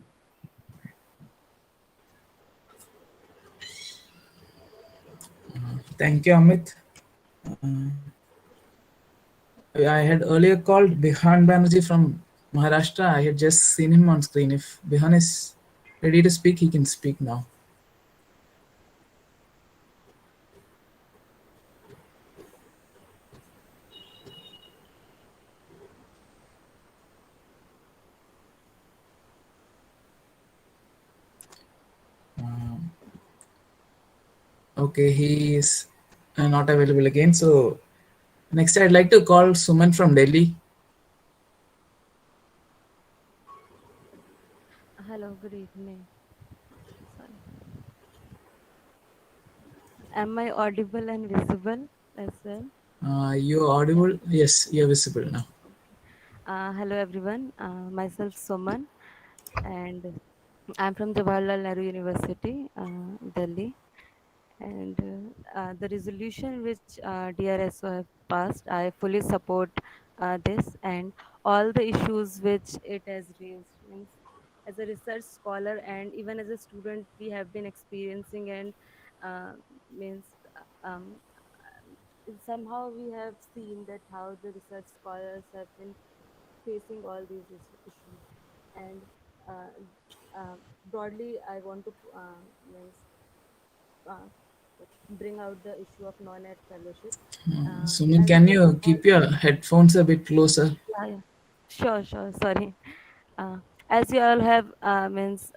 Thank you, Amit. I had earlier called Bihan Banerjee from Maharashtra. I had just seen him on screen. If Bihan is ready to speak, he can speak now. Okay, he is not available again. So next, I'd like to call Suman from Delhi. Hello, good evening. Sorry. Am I audible and visible as well? You're audible. Yes, you're visible now. Hello, everyone. Myself, Soman, and I'm from Jawaharlal Nehru University, Delhi. And the resolution which DRSO have passed, I fully support this and all the issues which it has raised. Means, as a research scholar and even as a student, we have been experiencing and means somehow we have seen that how the research scholars have been facing all these issues and uh, broadly, I want to means, uh, bring out the issue of non-ed fellowship. Suman, As can we you all, keep your headphones a bit closer? yeah, yeah. Sure, sure. Sorry. Uh, as you all have means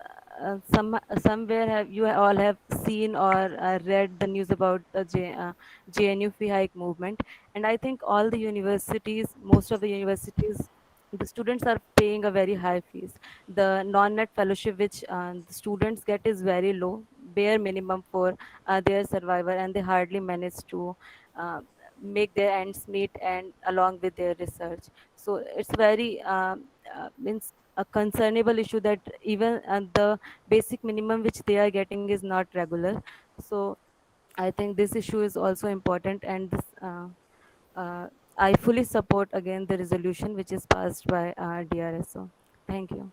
somewhere have you all have seen or read the news about the JNU fee hike movement, and I think all the universities, most of the universities, the students are paying a very high fees. The non-net fellowship which the students get is very low, bare minimum for their survival, and they hardly manage to uh, make their ends meet and along with their research. So it's very means a concernable issue that even the basic minimum which they are getting is not regular. So I think this issue is also important, and this uh, I fully support again the resolution which is passed by DRSO. Thank you.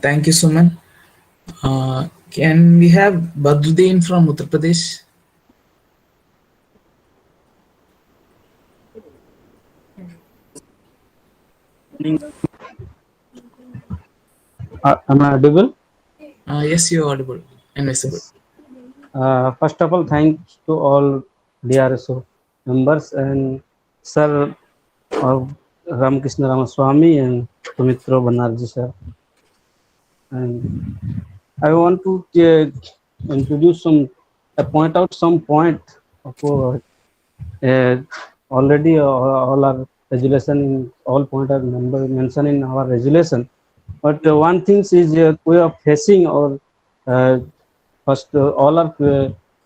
Thank you, Suman. Can we have Badruddin from Uttar Pradesh? Am I audible? Yes, you're audible and visible. Yes. First of all, thanks to all DRSO members and Sir Ramakrishna Ramaswamy and Sumitro Banerjee sir. And I want to introduce point out some point of already all our resolution, all point are mentioned in our resolution. But one thing is we are facing or first all our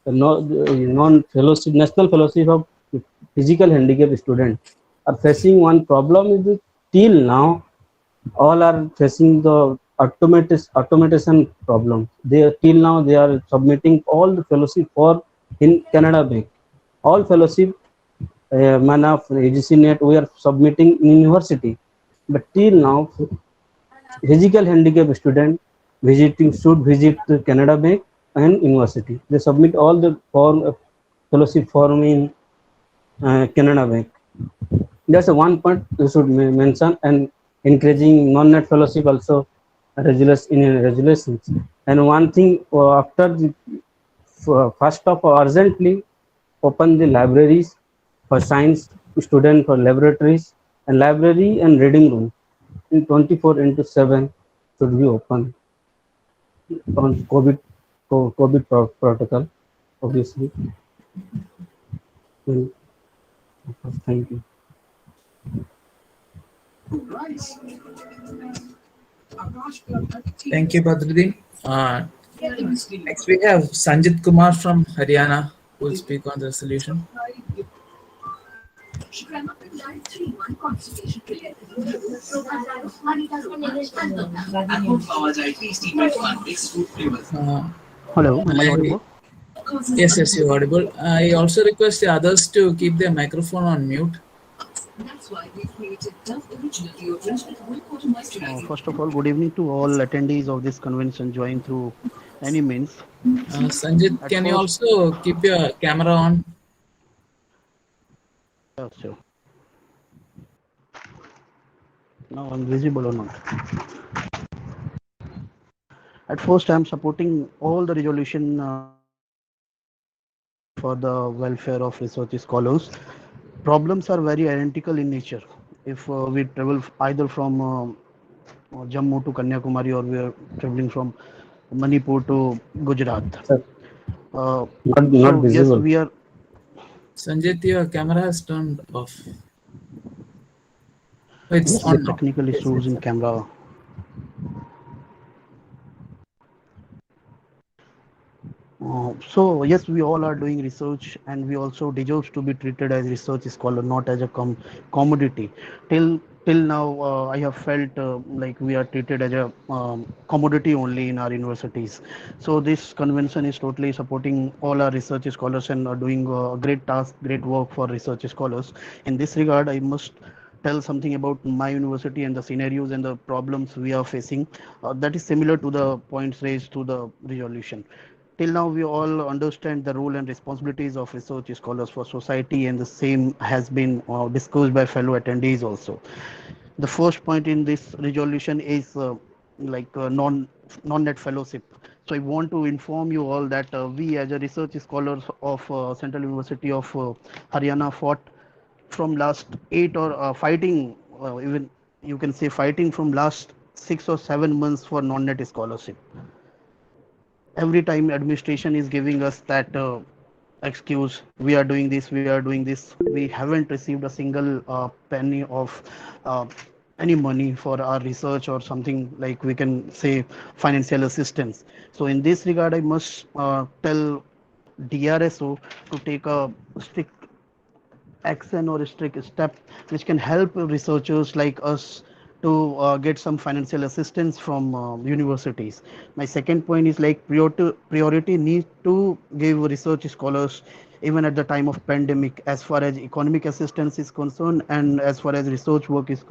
non-fellowship, national fellowship of physical handicap students are facing one problem is that till now all are facing the automation problem. They till now they are submitting all the fellowship for in Canada Bank. All fellowship man of AGC net we are submitting in university, but till now physical handicap student should visit the Canada Bank and university. They submit all the form fellowship form in Canada Bank. That's one point you should mention, and encouraging non-net fellowship also regulations. And one thing after the first of urgently open the libraries for science student for laboratories, and library and reading room in 24/7 should be open on COVID protocol, obviously. And, thank you. Thank you, Badruddin. Next, we have Sanjit Kumar from Haryana who will speak on the resolution. Hello, am I audible? Yes, you're audible. I also request the others to keep their microphone on mute. First of all, good evening to all attendees of this convention joined through any means. Sanjit, can you also keep your camera on? Yeah, sure. Now I'm visible or not? At first, I'm supporting all the resolution for the welfare of research scholars. Problems are very identical in nature. If we travel either from Jammu to Kanyakumari, or we are traveling from Manipur to Gujarat. Not so visible. yes, we are. Sanjit, your camera has turned off. It's yes, on the technical issues in camera. So yes, we all are doing research, and we also deserve to be treated as research scholar, not as a commodity. Till now, I have felt like we are treated as a commodity only in our universities. So this convention is totally supporting all our research scholars and are doing great task, great work for research scholars. In this regard, I must tell something about my university and the scenarios and the problems we are facing. That is similar to the points raised to the resolution. till now we all understand the role and responsibilities of research scholars for society, and the same has been discussed by fellow attendees also. The first point in this resolution is non-net fellowship. So I want to inform you all that we as a research scholars of Central University of Haryana fought from last 8 or fighting, even you can say fighting from last 6 or 7 months for non-net scholarship. Every time administration is giving us that excuse, we are doing this, we are doing this, we haven't received a single penny of uh, any money for our research or something, like we can say financial assistance. So in this regard I must tell DRSO to take a strict action or a strict step which can help researchers like us to get some financial assistance from universities. My second point is like priority need to give research scholars even at the time of pandemic, as far as economic assistance is concerned and as far as research work is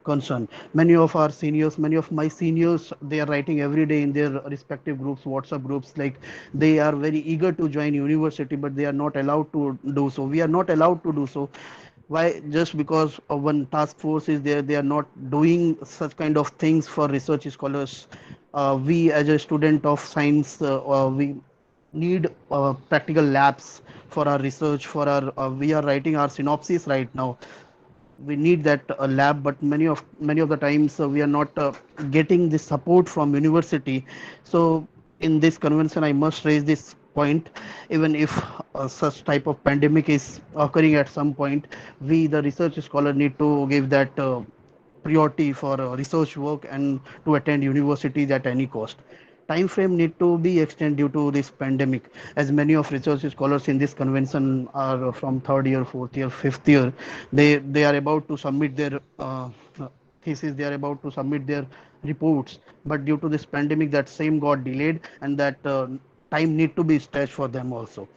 concerned. Many of our seniors, many of my seniors, they are writing every day in their respective groups, WhatsApp groups, like they are very eager to join university but they are not allowed to do so. We are not allowed to do so. Why? Just because of one task force is there, they are not doing such kind of things for research scholars. We as a student of science, we need practical labs for our research, for our we are writing our synopsis right now. We need that lab, but many of the times we are not getting the support from university. So in this convention I must raise this point. Even if such type of pandemic is occurring at some point, we the research scholar need to give that priority for research work and to attend universities at any cost. Time frame need to be extended due to this pandemic, as many of research scholars in this convention are from third year, fourth year, fifth year. They are about to submit their thesis, they are about to submit their reports, but due to this pandemic that same got delayed, and that time need to be stretched for them also.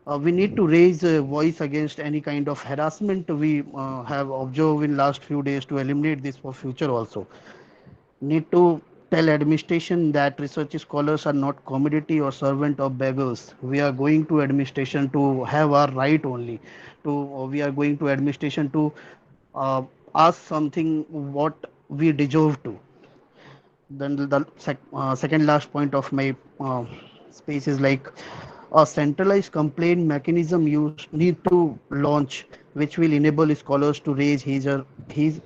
We need to raise a voice against any kind of harassment we have observed in last few days to eliminate this for future also. Need to tell administration that research scholars are not commodity or servant of beggars. We are going to administration to have our right only. We are going to administration to uh, ask something what we deserve to. Then the second last point of my speech is like a centralized complaint mechanism need to launch, which will enable scholars to raise his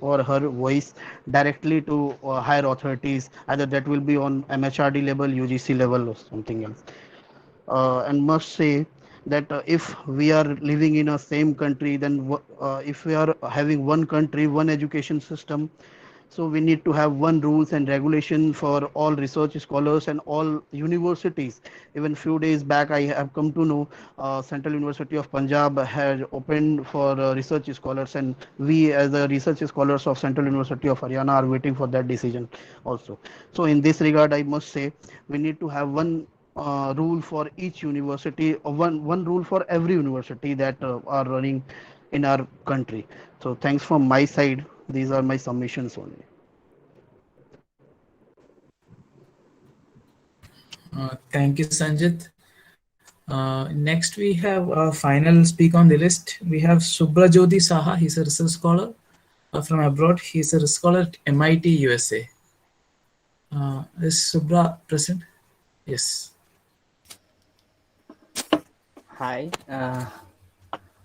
or her voice directly to higher authorities, either that will be on MHRD level, UGC level, or something else. And must say that if we are living in a same country, then if we are having one country, one education system, so we need to have one rules and regulation for all research scholars and all universities. Even few days back I have come to know Central University of Punjab has opened for research scholars, and we as the research scholars of Central University of Haryana are waiting for that decision also. So in this regard I must say we need to have one rule for each university, or one rule for every university that are running in our country. So thanks from my side. These are my submissions only. Thank you, Sanjit. Next, we have a final speak on the list. We have Subrajyoti Saha. He's a research scholar from abroad. He's a scholar at MIT, USA. Is Subra present? Yes. Hi.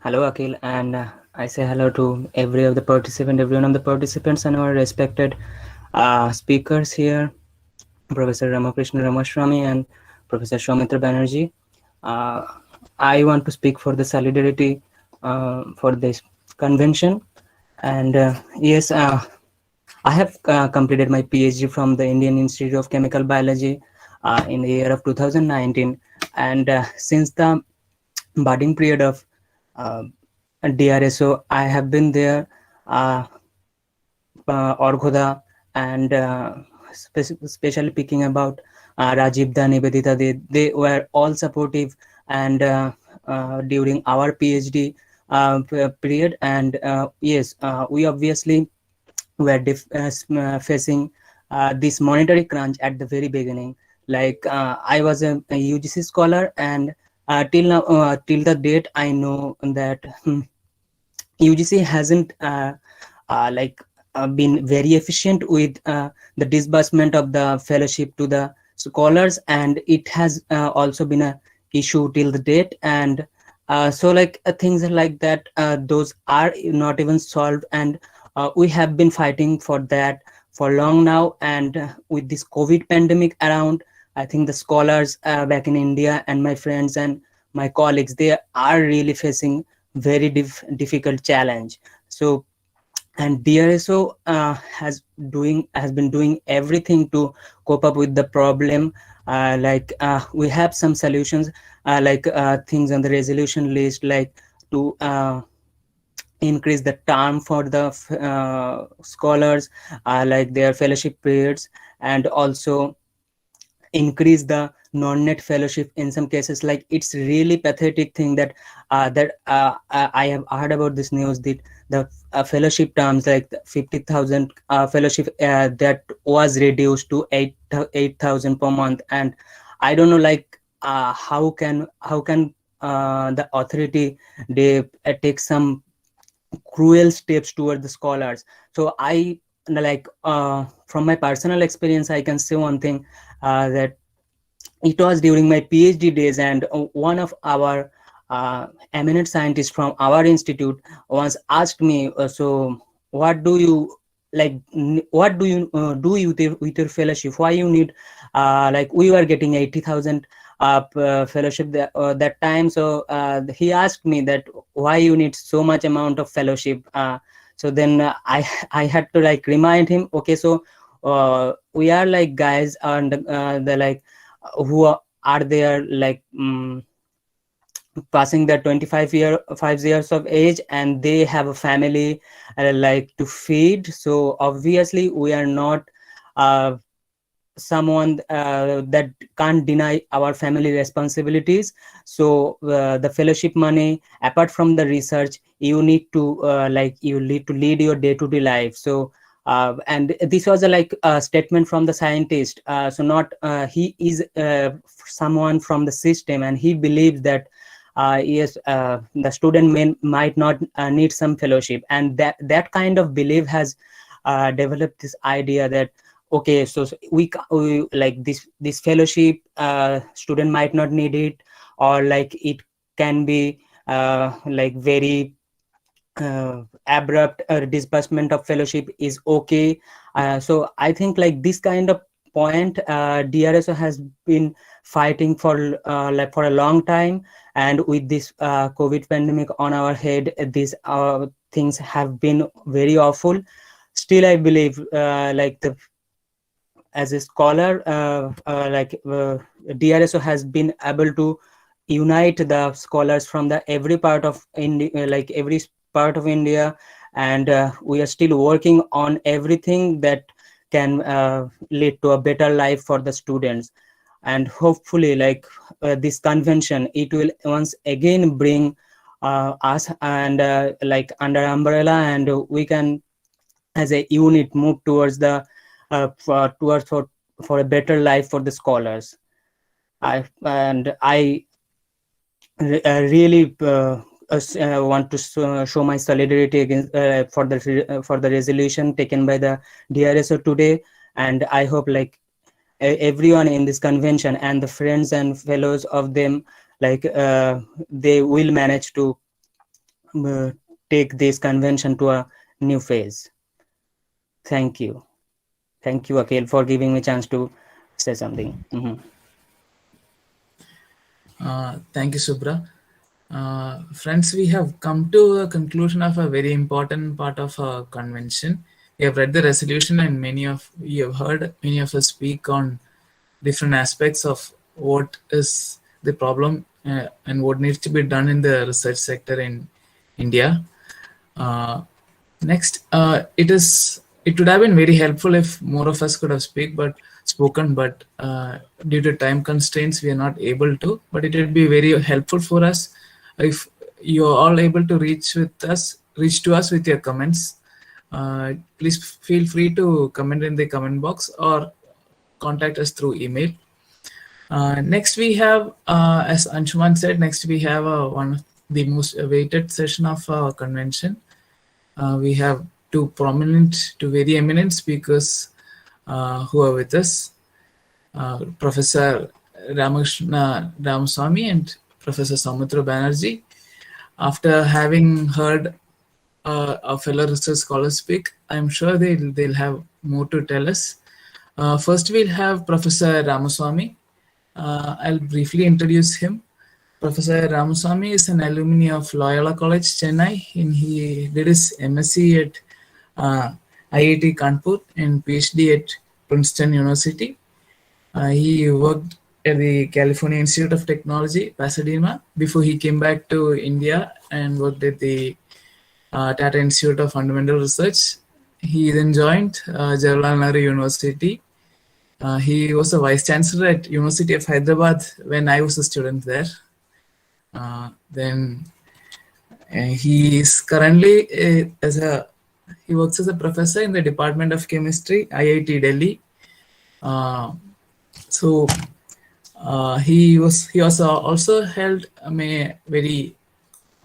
Hello, Akhil, and I say hello to everyone of the participants and our respected speakers here, Professor Ramakrishna Ramaswamy and Professor Soumitra Banerjee. I want to speak for the solidarity for this convention, and yes, I have completed my PhD from the Indian Institute of Chemical Biology in the year of 2019, and since the budding period of DRSO, I have been there, Orghoda, and especially picking about Rajiv Da, Nivedita, they were all supportive, and during our PhD period, and yes, we obviously were facing this monetary crunch at the very beginning. Like I was a UGC scholar, and till now, till the date, I know that UGC hasn't been very efficient with the disbursement of the fellowship to the scholars, and it has also been a issue till the date. And so like things like that, those are not even solved, and we have been fighting for that for long now. And with this COVID pandemic around, I think the scholars back in India and my friends and my colleagues, they are really facing very difficult challenge. So, and DRSO has been doing everything to cope up with the problem. We have some solutions, things on the resolution list, like to increase the term for the scholars, like their fellowship periods, and also increase the non-net fellowship in some cases. Like it's really pathetic thing that I have heard about this news, that the fellowship terms, like 50,000 fellowship that was reduced to 8,000 per month. And I don't know, like how can the authority, they take some cruel steps toward the scholars. So I from my personal experience, I can say one thing, that it was during my PhD days, and one of our eminent scientists from our institute once asked me, so what do you what do you do with your fellowship? Why you need, like we were getting 80,000 fellowship that time. So he asked me that why you need so much amount of fellowship. So then I had to like remind him, okay, so we are like guys, and they're like who are there, like passing their 5 years of age, and they have a family like to feed. So obviously we are not someone that can't deny our family responsibilities. So the fellowship money, apart from the research, you need to lead your day-to-day life. So and this was a statement from the scientist. So not he is someone from the system, and he believes that yes, the student might not need some fellowship, and that kind of belief has developed this idea that okay, so we like this fellowship, student might not need it, or like it can be like very abrupt disbursement of fellowship is okay. So I think like this kind of point, DRSO has been fighting for for a long time, and with this COVID pandemic on our head, these things have been very awful. Still, I believe as a scholar, DRSO has been able to unite the scholars from the every part of India, and we are still working on everything that can lead to a better life for the students. And hopefully this convention, it will once again bring us and under umbrella, and we can as a unit move towards the for a better life for the scholars. I really want to show my solidarity against for the resolution taken by the DRSO today, and I hope everyone in this convention and the friends and fellows of them, they will manage to take this convention to a new phase. Thank you, Akhil, for giving me a chance to say something. Thank you, Subra. Friends, we have come to a conclusion of a very important part of our convention. We have read the resolution, and you have heard many of us speak on different aspects of what is the problem and what needs to be done in the research sector in India. Next, it would have been very helpful if more of us could have spoken, but due to time constraints, we are not able to. But it would be very helpful for us if you are all able to reach to us with your comments. Please feel free to comment in the comment box or contact us through email. Next we have, as Anshuman said, next we have one of the most awaited session of our convention. We have two very eminent speakers who are with us, Professor Ramakrishna Ramaswamy and Professor Soumitra Banerjee. After having heard our fellow research scholars speak, I'm sure they'll have more to tell us. First, we'll have Professor Ramaswamy. I'll briefly introduce him. Professor Ramaswamy is an alumni of Loyola College, Chennai. He did his MSc at IIT Kanpur and PhD at Princeton University. He worked at the California Institute of Technology, Pasadena, before he came back to India and worked at the Tata Institute of Fundamental Research. He then joined Jawaharlal Nehru University. He was a vice chancellor at University of Hyderabad when I was a student there. Then he is currently he works as a professor in the Department of Chemistry, IIT Delhi. He also held very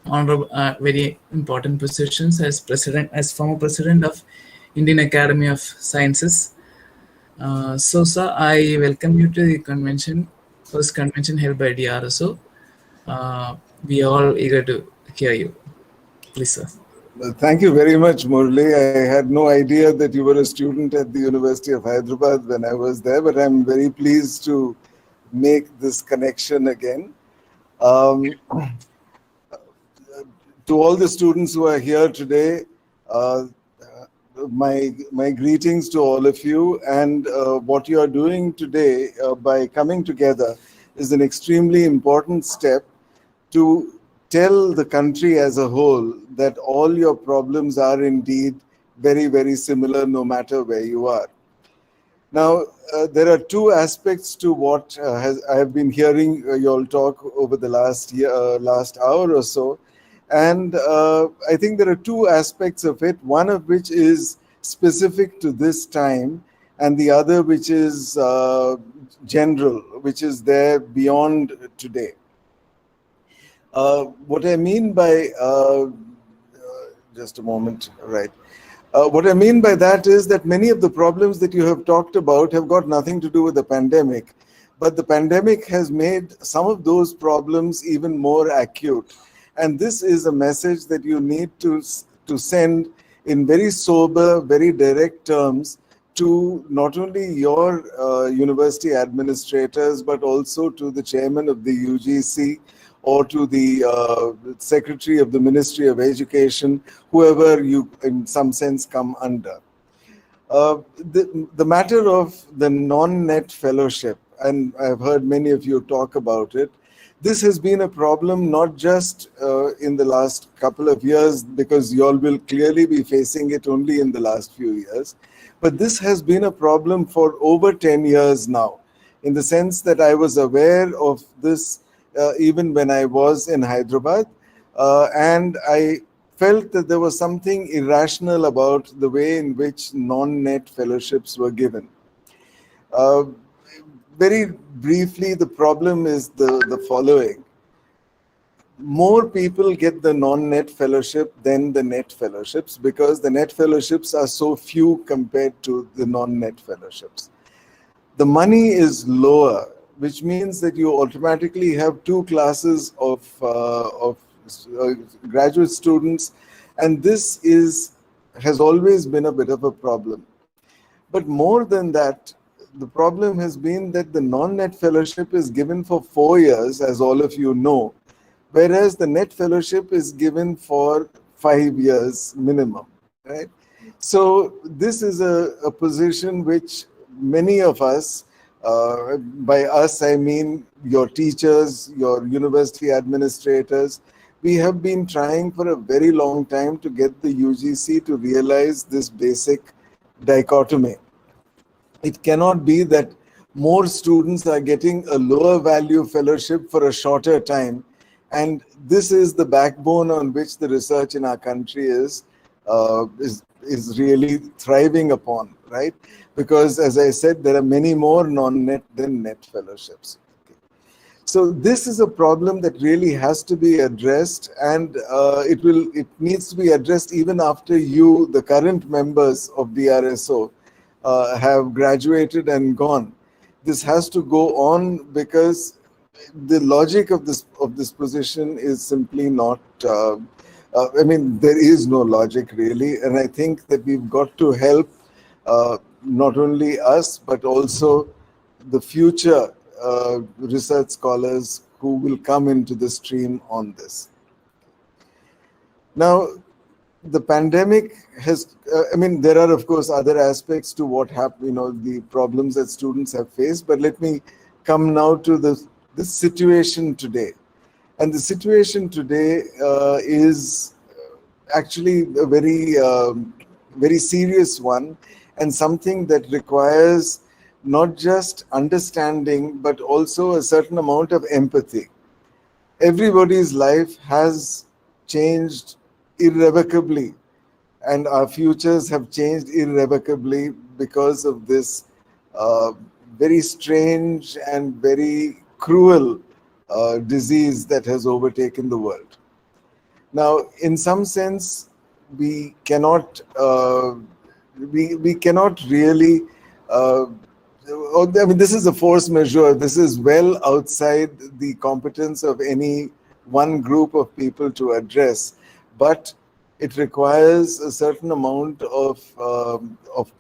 honorable, very important positions as former president of Indian Academy of Sciences. Sir, I welcome you to the convention, first convention held by DRSO. We are all eager to hear you. Please, sir. Thank you very much, Murli. I had no idea that you were a student at the University of Hyderabad when I was there, but I'm very pleased to make this connection again. To all the students who are here today, my greetings to all of you, and what you are doing today by coming together is an extremely important step to tell the country as a whole that all your problems are indeed very, very similar no matter where you are. Now, there are two aspects to what I have been hearing you all talk over the last hour or so. And I think there are two aspects of it, one of which is specific to this time, and the other which is general, which is there beyond today. What I mean by, just a moment, right. What I mean by that is that many of the problems that you have talked about have got nothing to do with the pandemic, but the pandemic has made some of those problems even more acute. And this is a message that you need to send in very sober, very direct terms to not only your university administrators, but also to the chairman of the UGC or to the secretary of the Ministry of Education, whoever you in some sense come under. The matter of the non-net fellowship, and I've heard many of you talk about it, this has been a problem not just in the last couple of years, because you all will clearly be facing it only in the last few years, but this has been a problem for over 10 years now, in the sense that I was aware of this even when I was in Hyderabad, and I felt that there was something irrational about the way in which non-net fellowships were given. Very briefly, the problem is the following. More people get the non-net fellowship than the net fellowships, because the net fellowships are so few compared to the non-net fellowships. The money is lower, which means that you automatically have two classes of graduate students, and this has always been a bit of a problem. But more than that, the problem has been that the non-net fellowship is given for 4 years, as all of you know, whereas the net fellowship is given for 5 years minimum, right? So this is a position which many of us, by us I mean your teachers, your university administrators, we have been trying for a very long time to get the UGC to realize this basic dichotomy. It cannot be that more students are getting a lower value fellowship for a shorter time, and this is the backbone on which the research in our country is really thriving upon, right? Because as I said, there are many more non-net than net fellowships. So this is a problem that really has to be addressed, and it needs to be addressed even after you, the current members of the RSO, have graduated and gone. This has to go on because the logic of this position is simply not. I mean, there is no logic really, and I think that we've got to help not only us but also the future research scholars who will come into the stream on this. Now, the pandemic has, I mean, there are of course other aspects to what happened, the problems that students have faced, but let me come now to the situation today. And the situation today is actually a very serious one, and something that requires not just understanding, but also a certain amount of empathy. Everybody's life has changed irrevocably, and our futures have changed irrevocably because of this very strange and very cruel disease that has overtaken the world. Now, in some sense, we cannot really. I mean, this is a force majeure. This is well outside the competence of any one group of people to address, but it requires a certain amount of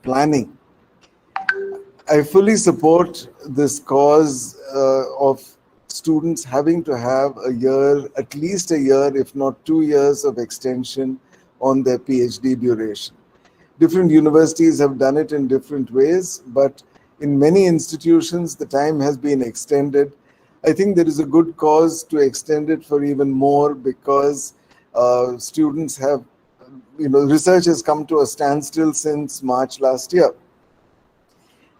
planning. I fully support this cause of students having to have a year, at least a year, if not 2 years of extension on their PhD duration. Different universities have done it in different ways, but in many institutions, the time has been extended. I think there is a good cause to extend it for even more because students have, research has come to a standstill since March last year.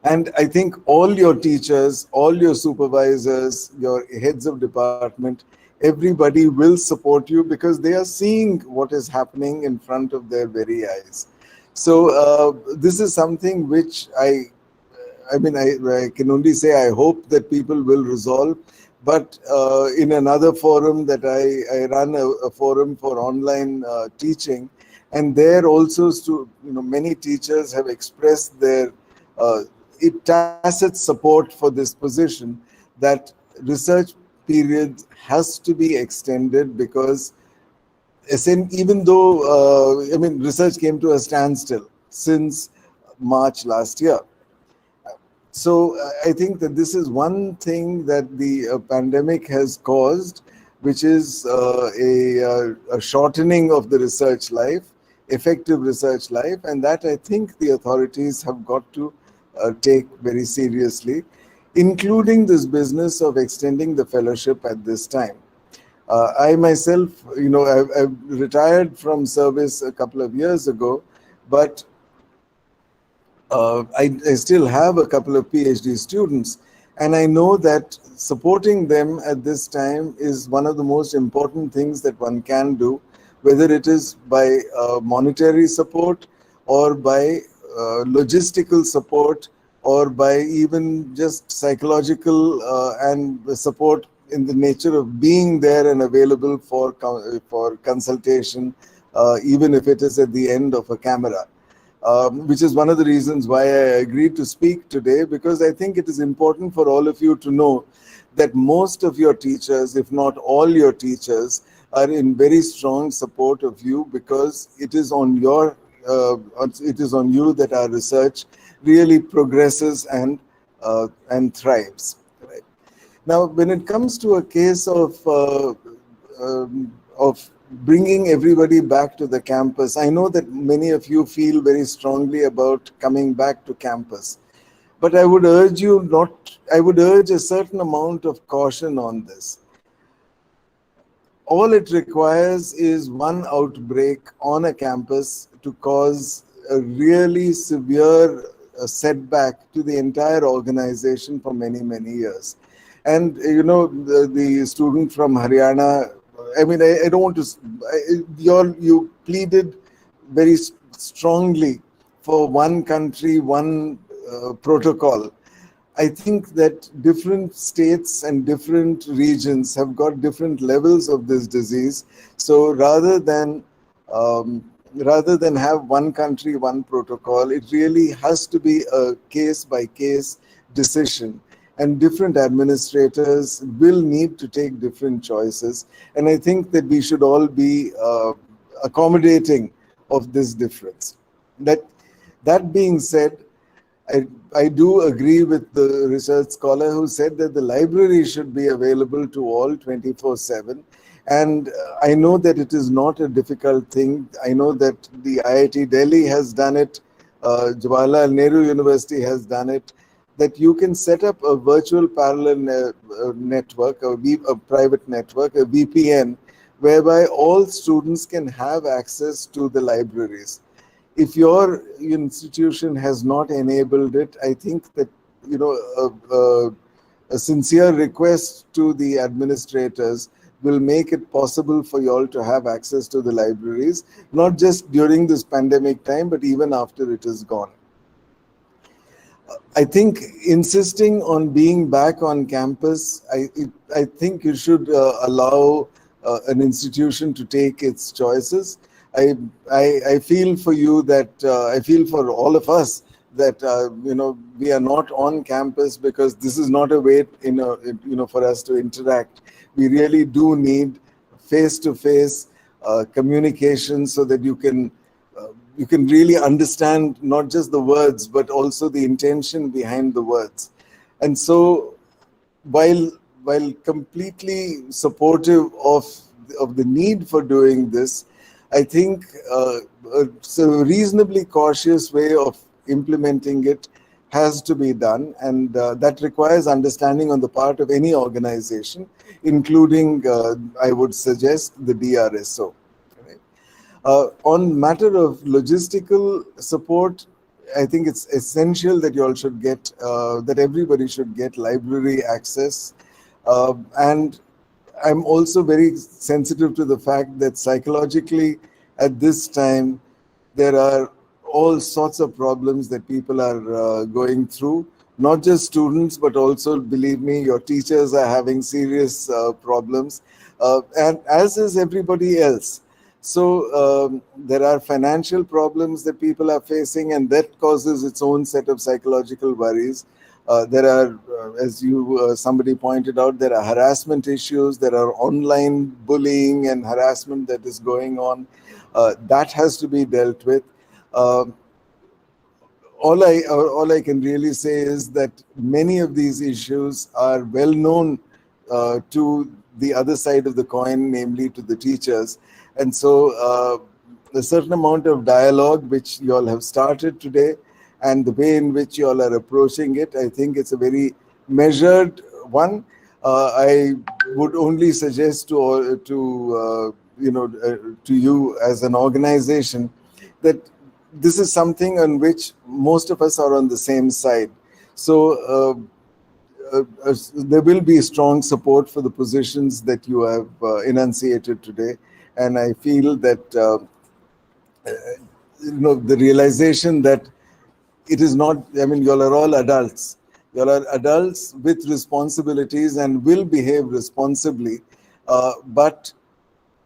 And I think all your teachers, all your supervisors, your heads of department, everybody will support you because they are seeing what is happening in front of their very eyes. So this is something which I can only say I hope that people will resolve. But in another forum that I run, a forum for online teaching, and there also many teachers have expressed their tacit support for this position, that research period has to be extended because even though research came to a standstill since March last year. So I think that this is one thing that the pandemic has caused, which is a shortening of the research life, effective research life, and that I think the authorities have got to take very seriously, including this business of extending the fellowship at this time. I myself, I've retired from service a couple of years ago, but I still have a couple of PhD students, and I know that supporting them at this time is one of the most important things that one can do, whether it is by monetary support or by logistical support or by even just psychological and support in the nature of being there and available for consultation, even if it is at the end of a camera. Which is one of the reasons why I agreed to speak today, because I think it is important for all of you to know that most of your teachers, if not all your teachers, are in very strong support of you, because it is on you that our research really progresses and thrives. Right. Now, when it comes to a case of bringing everybody back to the campus, I know that many of you feel very strongly about coming back to campus, but I would urge a certain amount of caution on this. All it requires is one outbreak on a campus to cause a really severe setback to the entire organization for many, many years. And the student from Haryana, I mean, I don't want to, you pleaded very strongly for one country, one protocol. I think that different states and different regions have got different levels of this disease. So rather than have one country, one protocol, it really has to be a case-by-case decision. And different administrators will need to take different choices. And I think that we should all be accommodating of this difference. That being said, I do agree with the research scholar who said that the library should be available to all 24/7. And I know that it is not a difficult thing. I know that the IIT Delhi has done it, Jawaharlal Nehru University has done it, that you can set up a virtual parallel network, a private network, a VPN, whereby all students can have access to the libraries. If your institution has not enabled it, I think that, you know, a sincere request to the administrators will make it possible for you all to have access to the libraries, not just during this pandemic time, but even after it is gone. I think insisting on being back on campus, I think you should allow an institution to take its choices. I feel for you that I feel for all of us that you know, we are not on campus because this is not a way, you know, for us to interact. We really do need face-to-face communication so that you can really understand not just the words but also the intention behind the words. And so, while completely supportive of the need for doing this, I think it's a reasonably cautious way of implementing it has to be done, and that requires understanding on the part of any organization, including, I would suggest, the DRSO. Right? On matter of logistical support, I think it's essential that you all should get, that everybody should get library access, and I'm also very sensitive to the fact that psychologically at this time, there are all sorts of problems that people are going through, not just students, but also, believe me, your teachers are having serious problems, and as is everybody else. So there are financial problems that people are facing, and that causes its own set of psychological worries. There are, as somebody pointed out, there are harassment issues, there are online bullying and harassment that is going on. That has to be dealt with. All I can really say is that many of these issues are well known to the other side of the coin, namely to the teachers. And so a certain amount of dialogue which you all have started today, and the way in which you all are approaching it, I think it's a very measured one. I would only suggest to you as an organization that this is something on which most of us are on the same side. So there will be strong support for the positions that you have enunciated today, and I feel that the realization that it is not, I mean, you all are all adults. You all are adults with responsibilities and will behave responsibly, but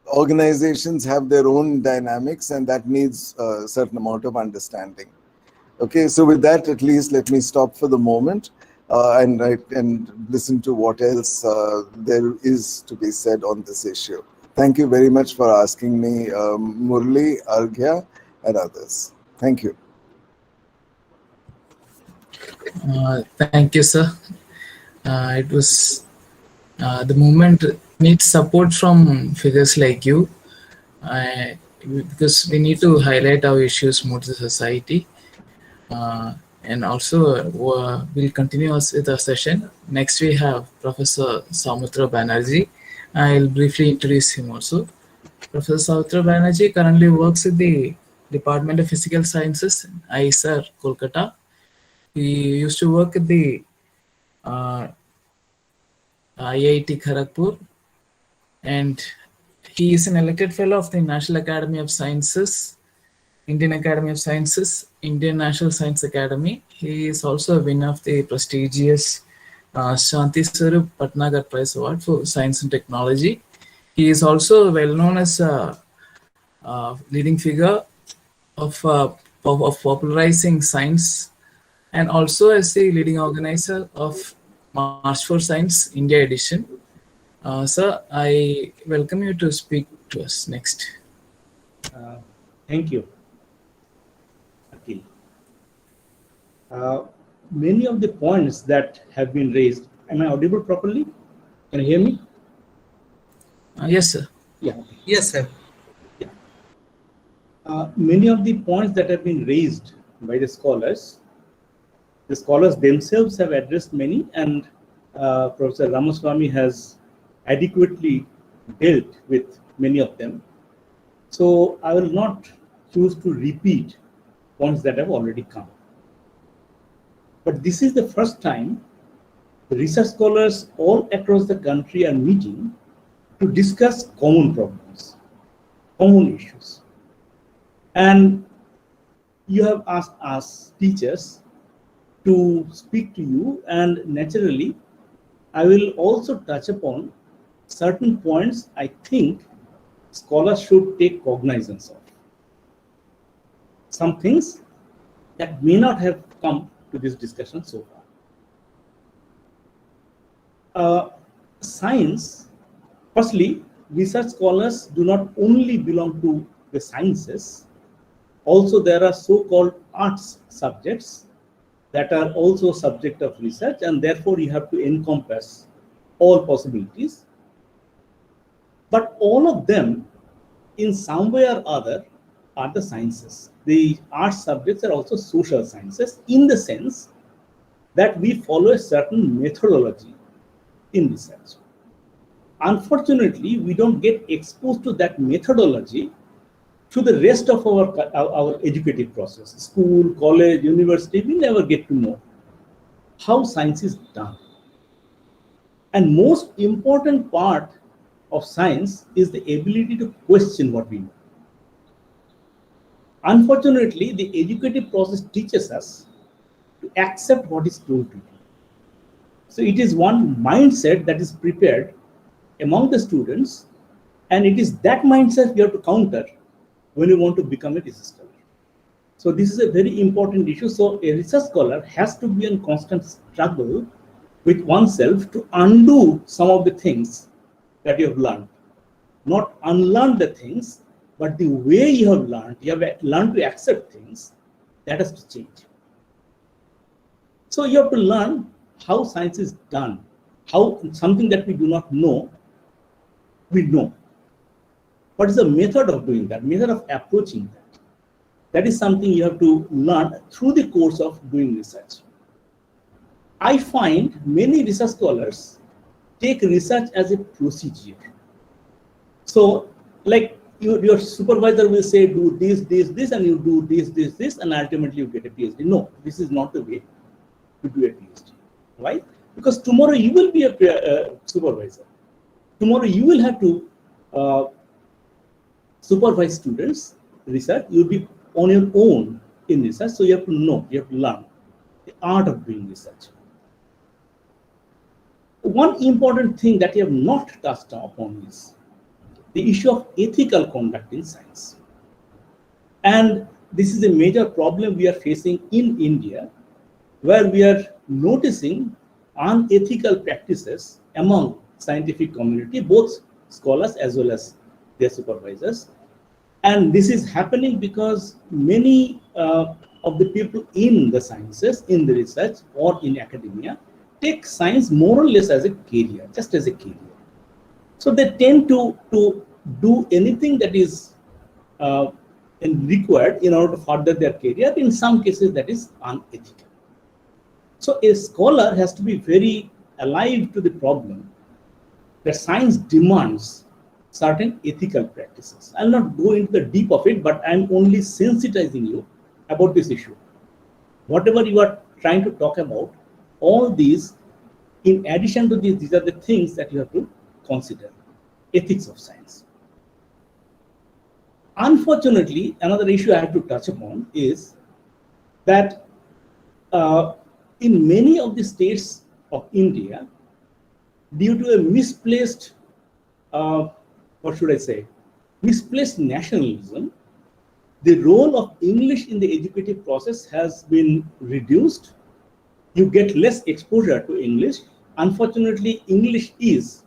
organizations have their own dynamics, and that needs a certain amount of understanding. Okay, so with that, at least let me stop for the moment and listen to what else there is to be said on this issue. Thank you very much for asking me, Murli, Arghya, and others. Thank you. Thank you, sir. It was the movement needs support from figures like you, because we need to highlight our issues more to the society. And also, we'll continue with our session. Next, we have Professor Saumutra Banerjee. I'll briefly introduce him also. Professor Saumutra Banerjee currently works with the Department of Physical Sciences, IISER, Kolkata. He used to work at the IIT Kharagpur, and he is an elected fellow of the National Academy of Sciences, Indian Academy of Sciences, Indian National Science Academy. He is also a winner of the prestigious Shanti Swarup Patnagar Prize Award for Science and Technology. He is also well known as a leading figure of popularizing science, and also as the leading organizer of March for Science India edition. Sir, I welcome you to speak to us next. Thank you, Akhil. Many of the points that have been raised, am I audible properly? Can you hear me? Yes, sir. Yeah. Yes, sir. Yeah. Many of the points that have been raised by the scholars themselves have addressed many, and Professor Ramaswamy has adequately dealt with many of them. So I will not choose to repeat points that have already come. But this is the first time the research scholars all across the country are meeting to discuss common problems, common issues. And you have asked us teachers to speak to you, and naturally, I will also touch upon certain points I think scholars should take cognizance of. Some things that may not have come to this discussion so far. Science, firstly, research scholars do not only belong to the sciences, also there are so-called arts subjects that are also subject of research, and therefore you have to encompass all possibilities. But all of them, in some way or other, are the sciences. The arts subjects are also social sciences, in the sense that we follow a certain methodology in research. Unfortunately, we don't get exposed to that methodology through the rest of our educative process. School, college, university, we never get to know how science is done. And most important part of science is the ability to question what we know. Unfortunately, the educative process teaches us to accept what is told to you. So it is one mindset that is prepared among the students, and it is that mindset you have to counter when you want to become a research scholar. So this is a very important issue. So a research scholar has to be in constant struggle with oneself to undo some of the things that you have learned. Not unlearn the things, but the way you have learned to accept things, that has to change. So you have to learn how science is done, how something that we do not know, we know. What is the method of doing that, method of approaching that? That is something you have to learn through the course of doing research. I find many research scholars take research as a procedure. So, like your supervisor will say, do this, this, this, and you do this, this, this, and ultimately you get a PhD. No, this is not the way to do a PhD. Why? Because tomorrow you will be a supervisor. Tomorrow you will have to supervise students, research. You will be on your own in research, so you have to know, you have to learn the art of doing research. One important thing that you have not touched upon is the issue of ethical conduct in science. And this is a major problem we are facing in India, where we are noticing unethical practices among scientific community, both scholars as well as their supervisors. And this is happening because many of the people in the sciences, in the research or in academia, take science more or less as a career, just as a career. So they tend to do anything that is required in order to further their career. In some cases, that is unethical. So a scholar has to be very alive to the problem that science demands certain ethical practices. I'll not go into the deep of it, but I'm only sensitizing you about this issue. Whatever you are trying to talk about, all these, in addition to these are the things that you have to consider. Ethics of science. Unfortunately, another issue I have to touch upon is that in many of the states of India, due to a misplaced, what should I say, misplaced nationalism, the role of English in the educative process has been reduced. You get less exposure to English. Unfortunately, English is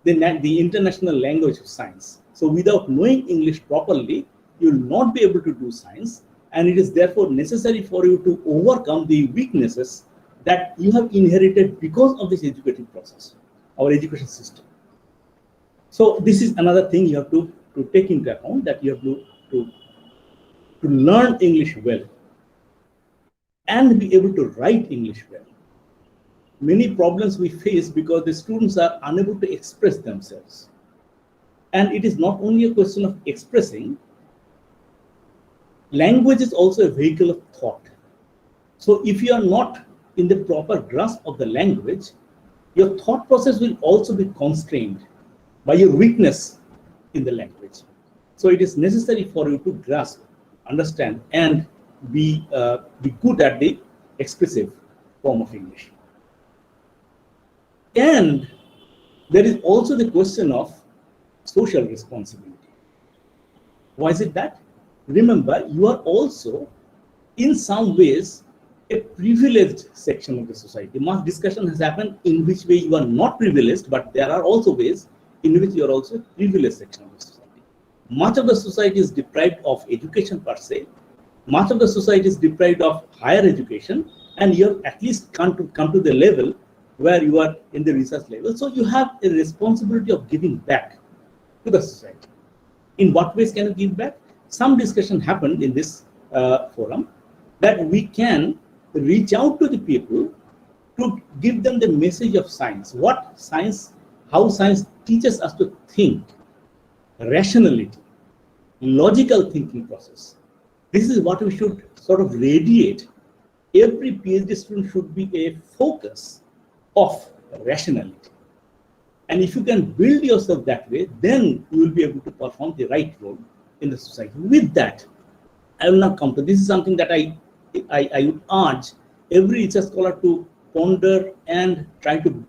the international language of science. So without knowing English properly, you will not be able to do science. And it is therefore necessary for you to overcome the weaknesses that you have inherited because of this educative process, our education system. So this is another thing you have to take into account, that you have to learn English well and be able to write English well. Many problems we face because the students are unable to express themselves. And it is not only a question of expressing. Language is also a vehicle of thought. So if you are not in the proper grasp of the language, your thought process will also be constrained by your weakness in the language. So it is necessary for you to grasp, understand, and be good at the expressive form of English. And there is also the question of social responsibility. Why is it that? Remember, you are also, in some ways, a privileged section of the society. Much discussion has happened in which way you are not privileged, but there are also ways in which you are also a privileged section of the society. Much of the society is deprived of education per se. Much of the society is deprived of higher education, and you have at least come to the level where you are in the research level. So you have a responsibility of giving back to the society. In what ways can you give back? Some discussion happened in this forum that we can reach out to the people to give them the message of science. What science, how science teaches us to think, rationality, logical thinking process. This is what we should sort of radiate. Every PhD student should be a focus of rationality. And if you can build yourself that way, then you will be able to perform the right role in the society. With that, I will not come to this. Is something that I would urge every research scholar to ponder and try to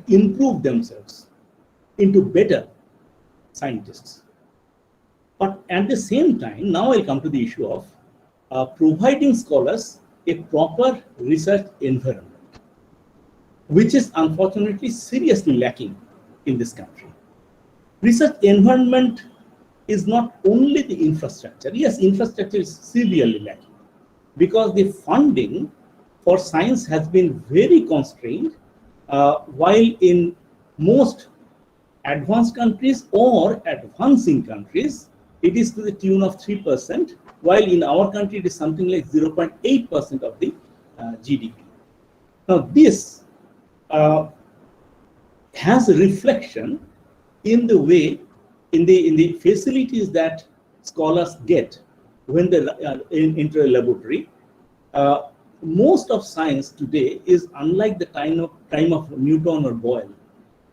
improve themselves into better scientists. But at the same time, now I'll come to the issue of providing scholars a proper research environment, which is unfortunately seriously lacking in this country. Research environment is not only the infrastructure. Yes, infrastructure is severely lacking because the funding for science has been very constrained, while in most advanced countries or advancing countries, it is to the tune of 3%, while in our country it is something like 0.8% of the GDP. Now this has a reflection in the way, in the facilities that scholars get when they enter a laboratory. Most of science today is unlike the time of Newton or Boyle.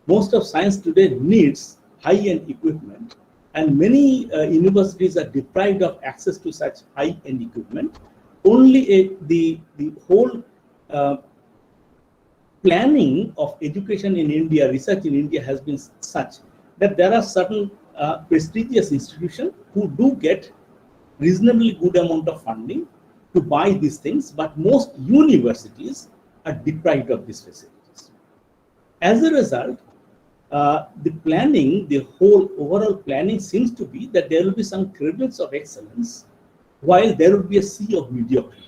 Most of science today needs high-end equipment, and many universities are deprived of access to such high-end equipment. Only the whole planning of education in India, research in India has been such that there are certain prestigious institutions who do get reasonably good amount of funding to buy these things, but most universities are deprived of these facilities. As a result, the planning, the whole overall planning seems to be that there will be some credits of excellence, while there will be a sea of mediocrity.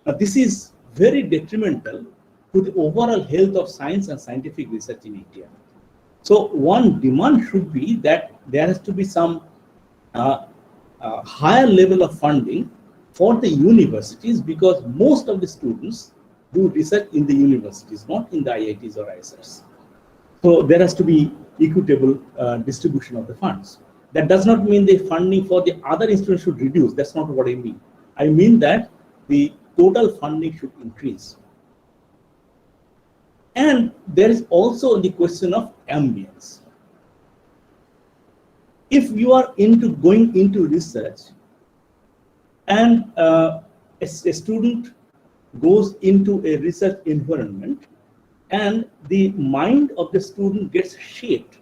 Now, this is very detrimental to the overall health of science and scientific research in India. So one demand should be that there has to be some higher level of funding for the universities, because most of the students do research in the universities, not in the IITs or ISRs. So there has to be equitable distribution of the funds. That does not mean the funding for the other institutions should reduce. That's not what I mean. I mean that the total funding should increase. And there is also the question of ambience. If you are going into research and a student goes into a research environment, and the mind of the student gets shaped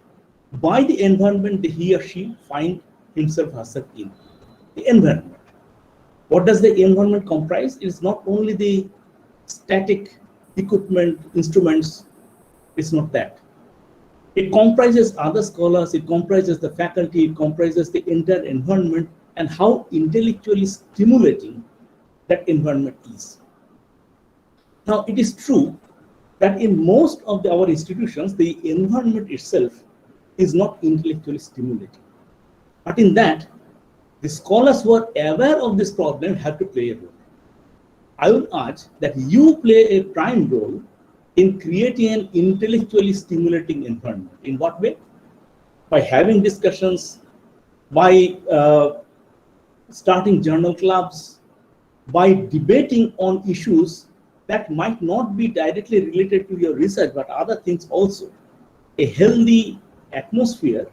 by the environment that he or she finds himself or herself in. The environment. What does the environment comprise? It is not only the static equipment, instruments, it's not that. It comprises other scholars, it comprises the faculty, it comprises the entire environment and how intellectually stimulating that environment is. Now, it is true that in most of our institutions, the environment itself is not intellectually stimulating. But in that, the scholars who are aware of this problem have to play a role. I would urge that you play a prime role in creating an intellectually stimulating environment. In what way? By having discussions, by starting journal clubs, by debating on issues that might not be directly related to your research, but other things also. A healthy atmosphere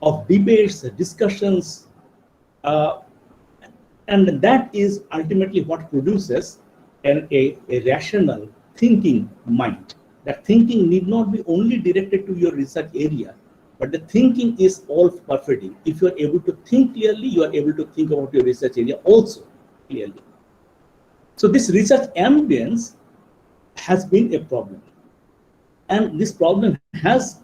of debates, discussions, and that is ultimately what produces a rational thinking mind. That thinking need not be only directed to your research area, but the thinking is all pervading. If you are able to think clearly, you are able to think about your research area also clearly. So this research ambience has been a problem. And this problem has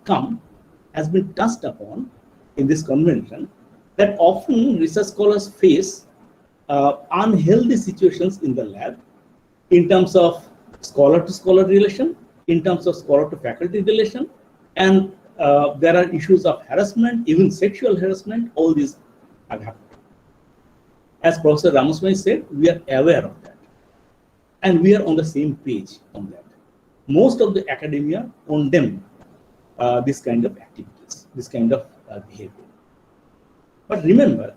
been touched upon in this convention, that often research scholars face unhealthy situations in the lab in terms of scholar-to-scholar relation, in terms of scholar-to-faculty relation, and there are issues of harassment, even sexual harassment. All these have happened. As Professor Ramaswamy said, we are aware of that. And we are on the same page on that. Most of the academia condemn this kind of activities, this kind of behavior. But remember,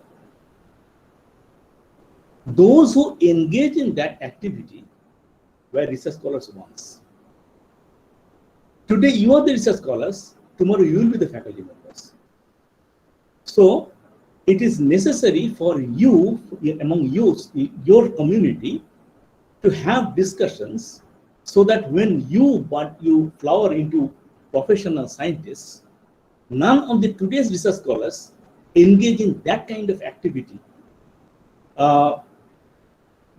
those who engage in that activity were research scholars once. Today you are the research scholars, tomorrow you will be the faculty members. So it is necessary for you, among you, your community, to have discussions so that when you flower into professional scientists, none of the today's research scholars engage in that kind of activity,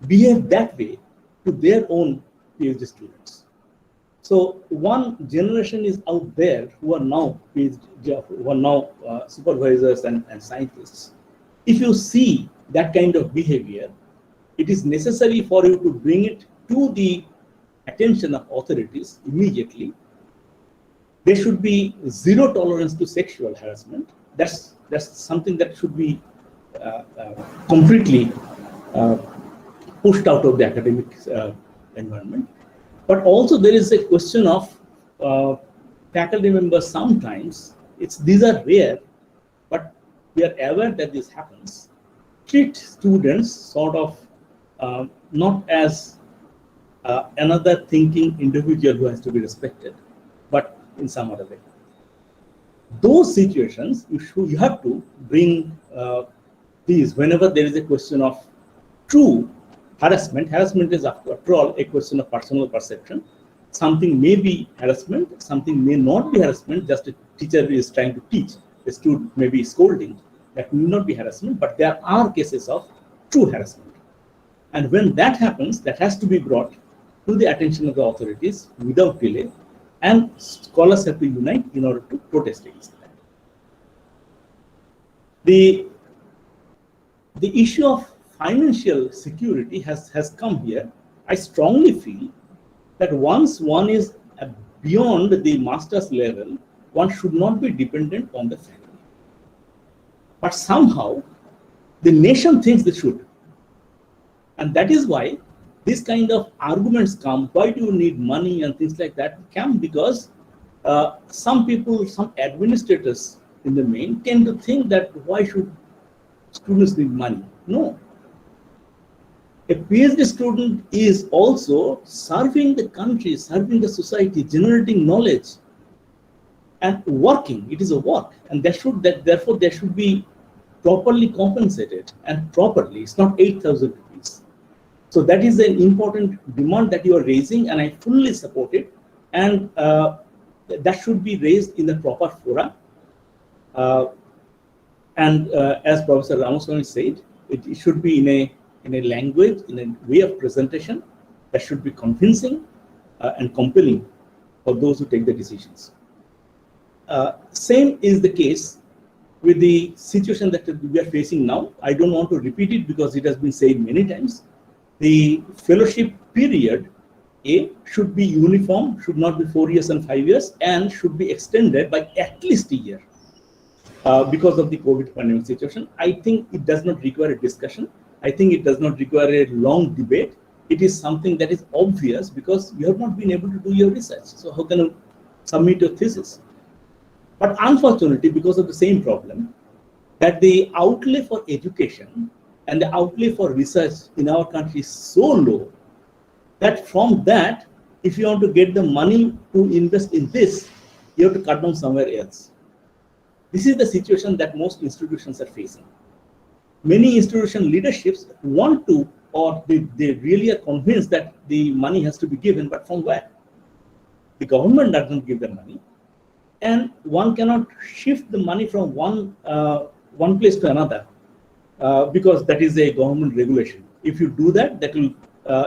behave that way to their own PhD students. So one generation is out there who are now supervisors and scientists. If you see that kind of behavior, it is necessary for you to bring it to the attention of authorities immediately. There should be zero tolerance to sexual harassment. That's something that should be completely pushed out of the academic environment. But also there is a question of faculty members sometimes, these are rare, but we are aware that this happens, treat students sort of not as another thinking individual who has to be respected, but in some other way. Those situations, you have to bring these whenever there is a question of true harassment. Harassment is after all a question of personal perception. Something may be harassment, something may not be harassment, just a teacher is trying to teach, a student may be scolding. That may not be harassment, but there are cases of true harassment. And when that happens, that has to be brought to the attention of the authorities without delay, and scholars have to unite in order to protest against that. The issue of financial security has come here. I strongly feel that once one is beyond the master's level, one should not be dependent on the family. But somehow, the nation thinks they should. And that is why this kind of arguments come. Why do you need money and things like that? Come because some people, some administrators in the main tend to think that why should students need money? No. A PhD student is also serving the country, serving the society, generating knowledge and working. It is a work, and therefore they should be properly compensated and properly. It's not 8,000 rupees. So that is an important demand that you are raising, and I fully support it. And that should be raised in the proper fora. As Professor Ramaswamy said, it should be in a language, in a way of presentation that should be convincing and compelling for those who take the decisions. Same is the case with the situation that we are facing now. I don't want to repeat it because it has been said many times. The fellowship period should be uniform, should not be 4 years and 5 years, and should be extended by at least a year because of the COVID pandemic situation. I think it does not require a discussion. I think it does not require a long debate. It is something that is obvious because you have not been able to do your research. So how can you submit your thesis? But unfortunately, because of the same problem, that the outlay for education and the outlay for research in our country is so low that from that, if you want to get the money to invest in this, you have to cut down somewhere else. This is the situation that most institutions are facing. Many institution leaderships want to, or they really are convinced that the money has to be given, but from where? The government doesn't give the money, and one cannot shift the money from one place to another because that is a government regulation. If you do that, that will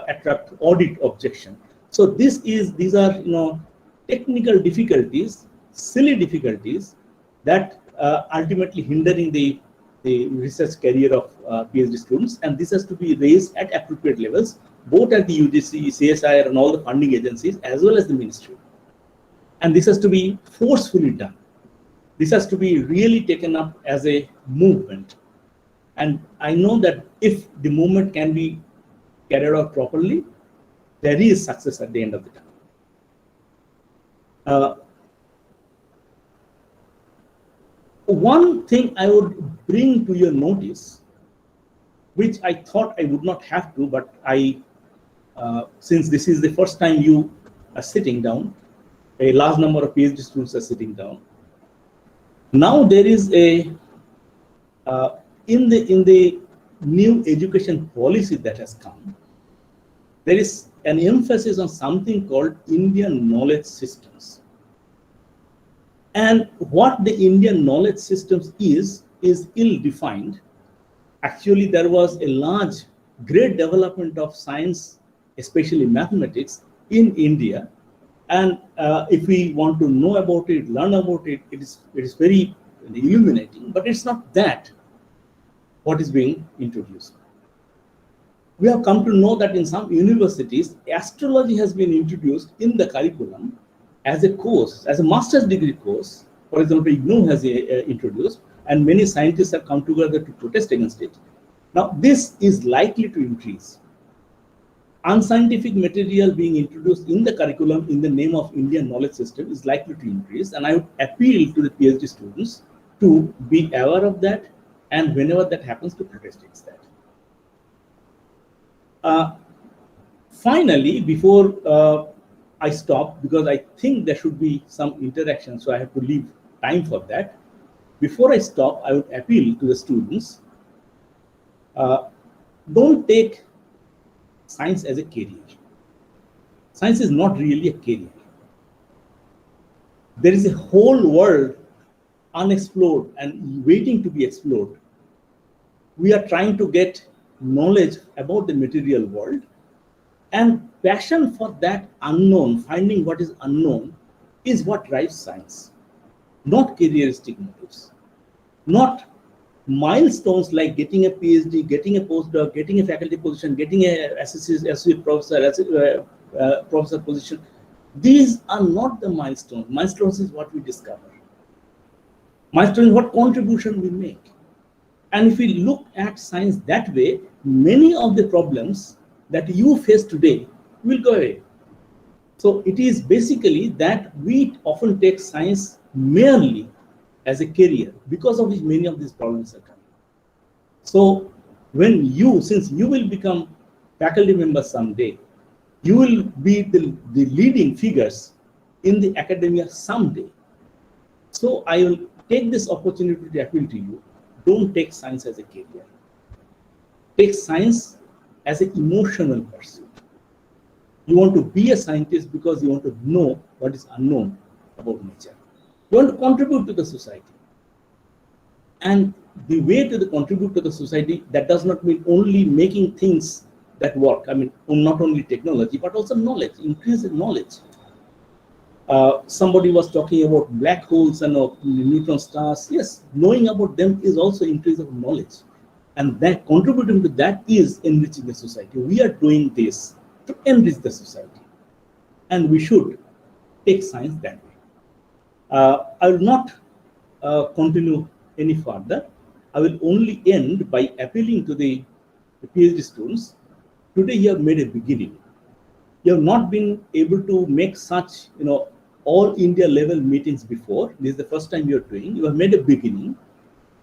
attract audit objection. So these are technical difficulties, silly difficulties that ultimately hindering the research career of PhD students, and this has to be raised at appropriate levels, both at the UGC, CSIR, and all the funding agencies, as well as the ministry. And this has to be forcefully done. This has to be really taken up as a movement. And I know that if the movement can be carried out properly, there is success at the end of the tunnel. One thing I would bring to your notice, which I thought I would not have to, but since this is the first time you are sitting down, a large number of PhD students are sitting down. Now there is a in the new education policy that has come, there is an emphasis on something called Indian knowledge systems. And what the Indian knowledge systems is ill-defined. Actually, there was a great development of science, especially mathematics, in India. And if we want to know about it, learn about it, it is very illuminating, but it's not that what is being introduced. We have come to know that in some universities, astrology has been introduced in the curriculum as a course, as a master's degree course. For example, IGNOU has introduced, and many scientists have come together to protest against it. Now, this is likely to increase. Unscientific material being introduced in the curriculum in the name of Indian knowledge system is likely to increase, and I would appeal to the PhD students to be aware of that, and whenever that happens, to protest against that. Finally, before I stop, because I think there should be some interaction, so I have to leave time for that. Before I stop, I would appeal to the students, don't take science as a career. Science is not really a career. There is a whole world unexplored and waiting to be explored. We are trying to get knowledge about the material world, and passion for that unknown, finding what is unknown, is what drives science, not careeristic motives, not milestones like getting a PhD, getting a postdoc, getting a faculty position, getting an associate professor, professor position. These are not the milestones. Milestones is what we discover. Milestone is what contribution we make. And if we look at science that way, many of the problems that you face today will go away. So it is basically that we often take science merely as a career, because of which many of these problems are coming. So since you will become faculty members someday, you will be the leading figures in the academia someday. So I will take this opportunity to appeal to you, don't take science as a career. Take science as an emotional pursuit. You want to be a scientist because you want to know what is unknown about nature. You want to contribute to the society. And the way to contribute to the society, that does not mean only making things that work. I mean, not only technology, but also knowledge, increase in knowledge. Somebody was talking about black holes and neutron stars. Yes, knowing about them is also increase of knowledge. And that contributing to that is enriching the society. We are doing this to enrich the society. And we should take science that way. I will not continue any further. I will only end by appealing to the PhD students. Today you have made a beginning. You have not been able to make such, all India level meetings before. This is the first time you are doing. You have made a beginning,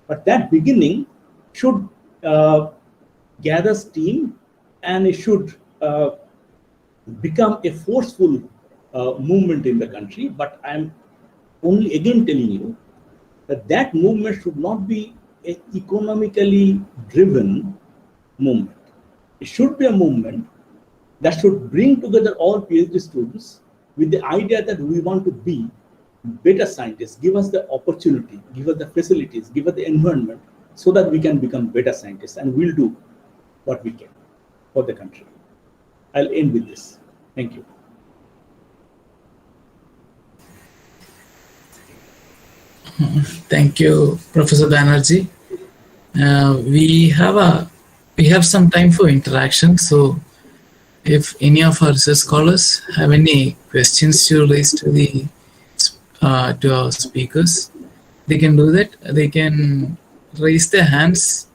but that beginning should gather steam, and it should become a forceful movement in the country. But I am only again telling you that movement should not be an economically driven movement. It should be a movement that should bring together all PhD students with the idea that we want to be better scientists. Give us the opportunity, give us the facilities, give us the environment so that we can become better scientists, and we'll do what we can for the country. I'll end with this. Thank you. Thank you, Professor Banerjee. We have some time for interaction. So, if any of our research scholars have any questions to raise to our speakers, they can do that. They can raise their hands.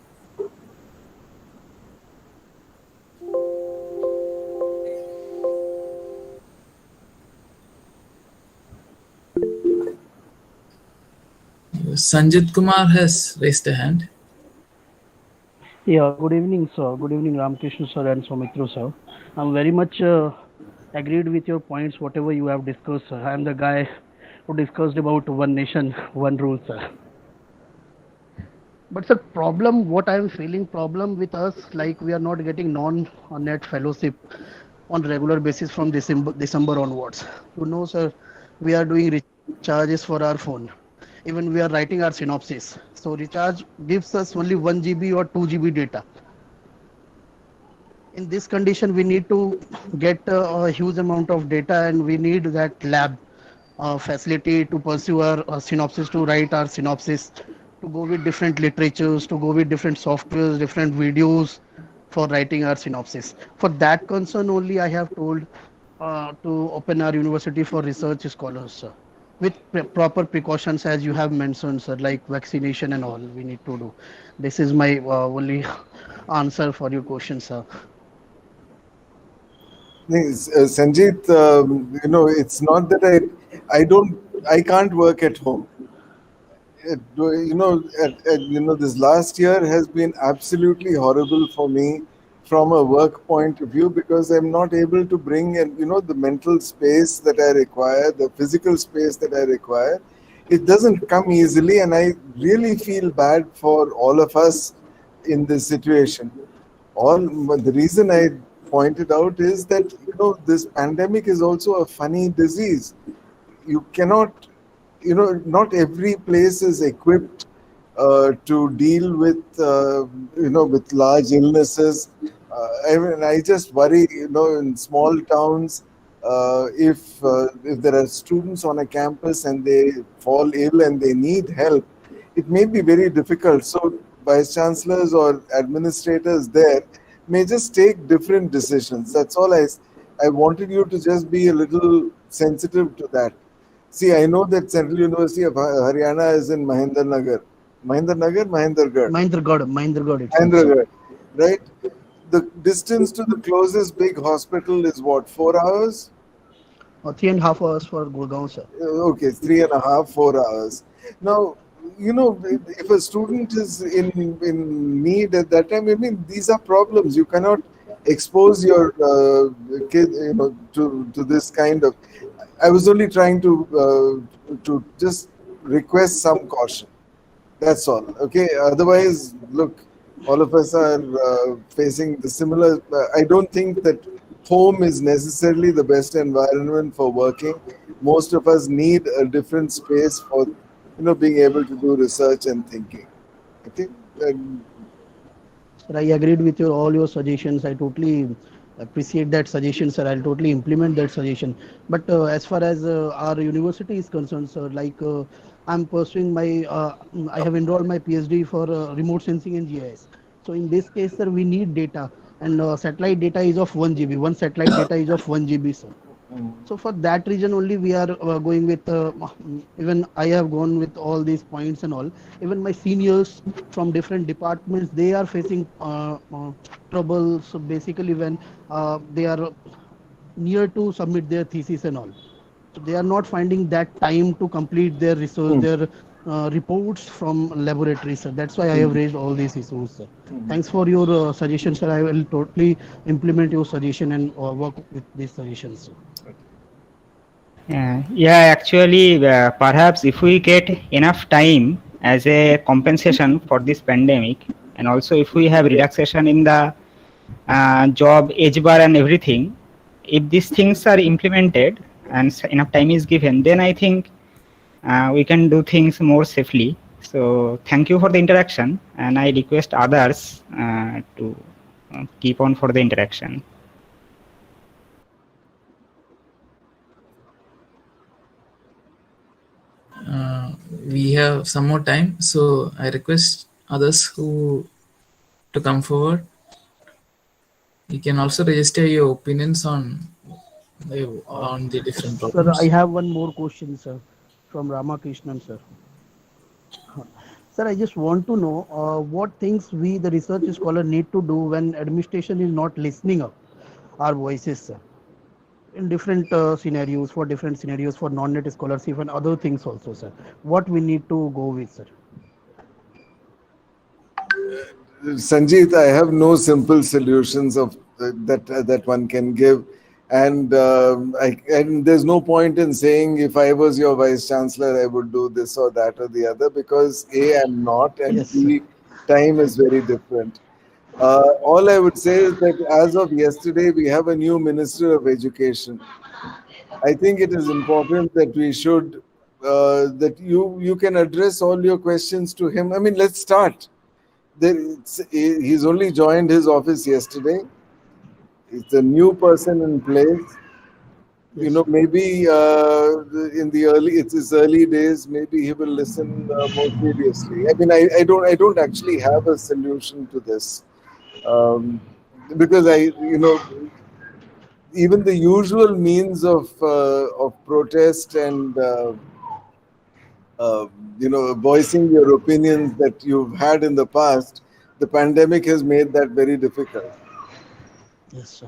Sanjit Kumar has raised a hand. Yeah, good evening, sir. Good evening, Ramakrishna sir and Soumitra sir. I'm very much agreed with your points, whatever you have discussed, sir. I'm the guy who discussed about one nation, one rule, sir. But sir, what I'm feeling problem with us, like we are not getting non-net fellowship on regular basis from December onwards. Sir, we are doing recharges for our phone. Even we are writing our synopsis. So recharge gives us only 1 GB or 2 GB data. In this condition, we need to get a huge amount of data, and we need that lab facility to pursue our synopsis, to write our synopsis, to go with different literatures, to go with different softwares, different videos for writing our synopsis. For that concern only, I have told to open our university for research scholars, sir. With proper precautions, as you have mentioned, sir, like vaccination and all we need to do. This is my only answer for your question, sir. Sanjit, it's not that I can't work at home. This last year has been absolutely horrible for me from a work point of view, because I'm not able to bring the mental space that I require, the physical space that I require. It doesn't come easily, and I really feel bad for all of us in this situation. The reason I pointed out is that this pandemic is also a funny disease. You cannot, not every place is equipped to deal with with large illnesses. I just worry, in small towns, if there are students on a campus and they fall ill and they need help, it may be very difficult. So vice chancellors or administrators there may just take different decisions. That's all. I wanted you to just be a little sensitive to that. See, I know that Central University of Haryana is in Mahendragarh, right? The distance to the closest big hospital is what, 4 hours? 3.5 hours for Gurgaon, sir. Okay, 3.5, 4 hours. Now, if a student is in need at that time, these are problems. You cannot expose your kid, to this kind of. I was only trying to just request some caution. That's all. Okay. Otherwise, look, all of us are facing the similar. I don't think that home is necessarily the best environment for working. Most of us need a different space for, being able to do research and thinking. Okay. Sir, I agreed with all your suggestions. I totally appreciate that suggestion, sir. I'll totally implement that suggestion. But as far as our university is concerned, sir, like I'm pursuing I have enrolled my PhD for remote sensing and GIS. So in this case, sir, we need data, and satellite data is of 1 GB. One satellite data is of 1 GB, sir. So for that reason only we are going with, even I have gone with all these points and all. Even my seniors from different departments, they are facing trouble. So basically when they are near to submit their thesis and all, so they are not finding that time to complete their research, their reports from laboratories, sir. That's why I have raised all these issues, sir. Thanks for your suggestion, sir. I will totally implement your suggestion and work with these suggestions, sir. Actually, perhaps if we get enough time as a compensation for this pandemic, and also if we have relaxation in the job age bar and everything, if these things are implemented and enough time is given, then I think we can do things more safely. So thank you for the interaction, and I request others to keep on for the interaction. We have some more time, so I request others to come forward. You can also register your opinions on the different problems. Sir, I have one more question, sir, from Ramakrishnan, sir. Sir, I just want to know what things we, the research scholar, need to do when administration is not listening up our voices, sir, in different scenarios, for non-net scholarship and other things also, sir. What we need to go with, sir? Sanjeet, I have no simple solutions of that one can give, and there's no point in saying if I was your vice chancellor I would do this or that or the other, because A, I'm not, and Yes, B, time is very different. All I would say is that as of yesterday we have a new Minister of Education. I think it is important that we should that you can address all your questions to him. I mean, let's start. He's only joined his office yesterday. It's a new person in place. Maybe it's his early days. Maybe he will listen more seriously. I mean, I don't actually have a solution to this, because even the usual means of protest and voicing your opinions that you've had in the past, the pandemic has made that very difficult. Yes, sir.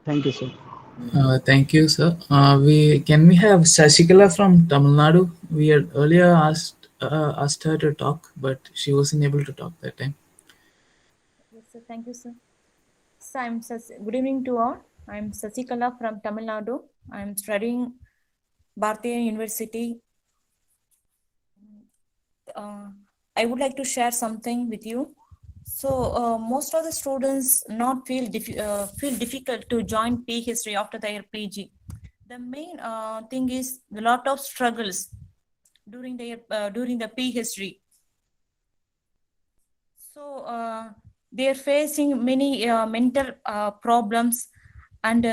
Thank you, sir. Thank you, sir. Can we have Shashikala from Tamil Nadu? We had earlier asked her to talk, but she wasn't able to talk that time. Yes, sir. Thank you, sir. So good evening to all. I'm Sasikala from Tamil Nadu. I'm studying Bharatiya University. I would like to share something with you. So most of the students not feel difficult to join PE history after their PG. The main thing is a lot of struggles during the PE history. So they are facing many mental problems, and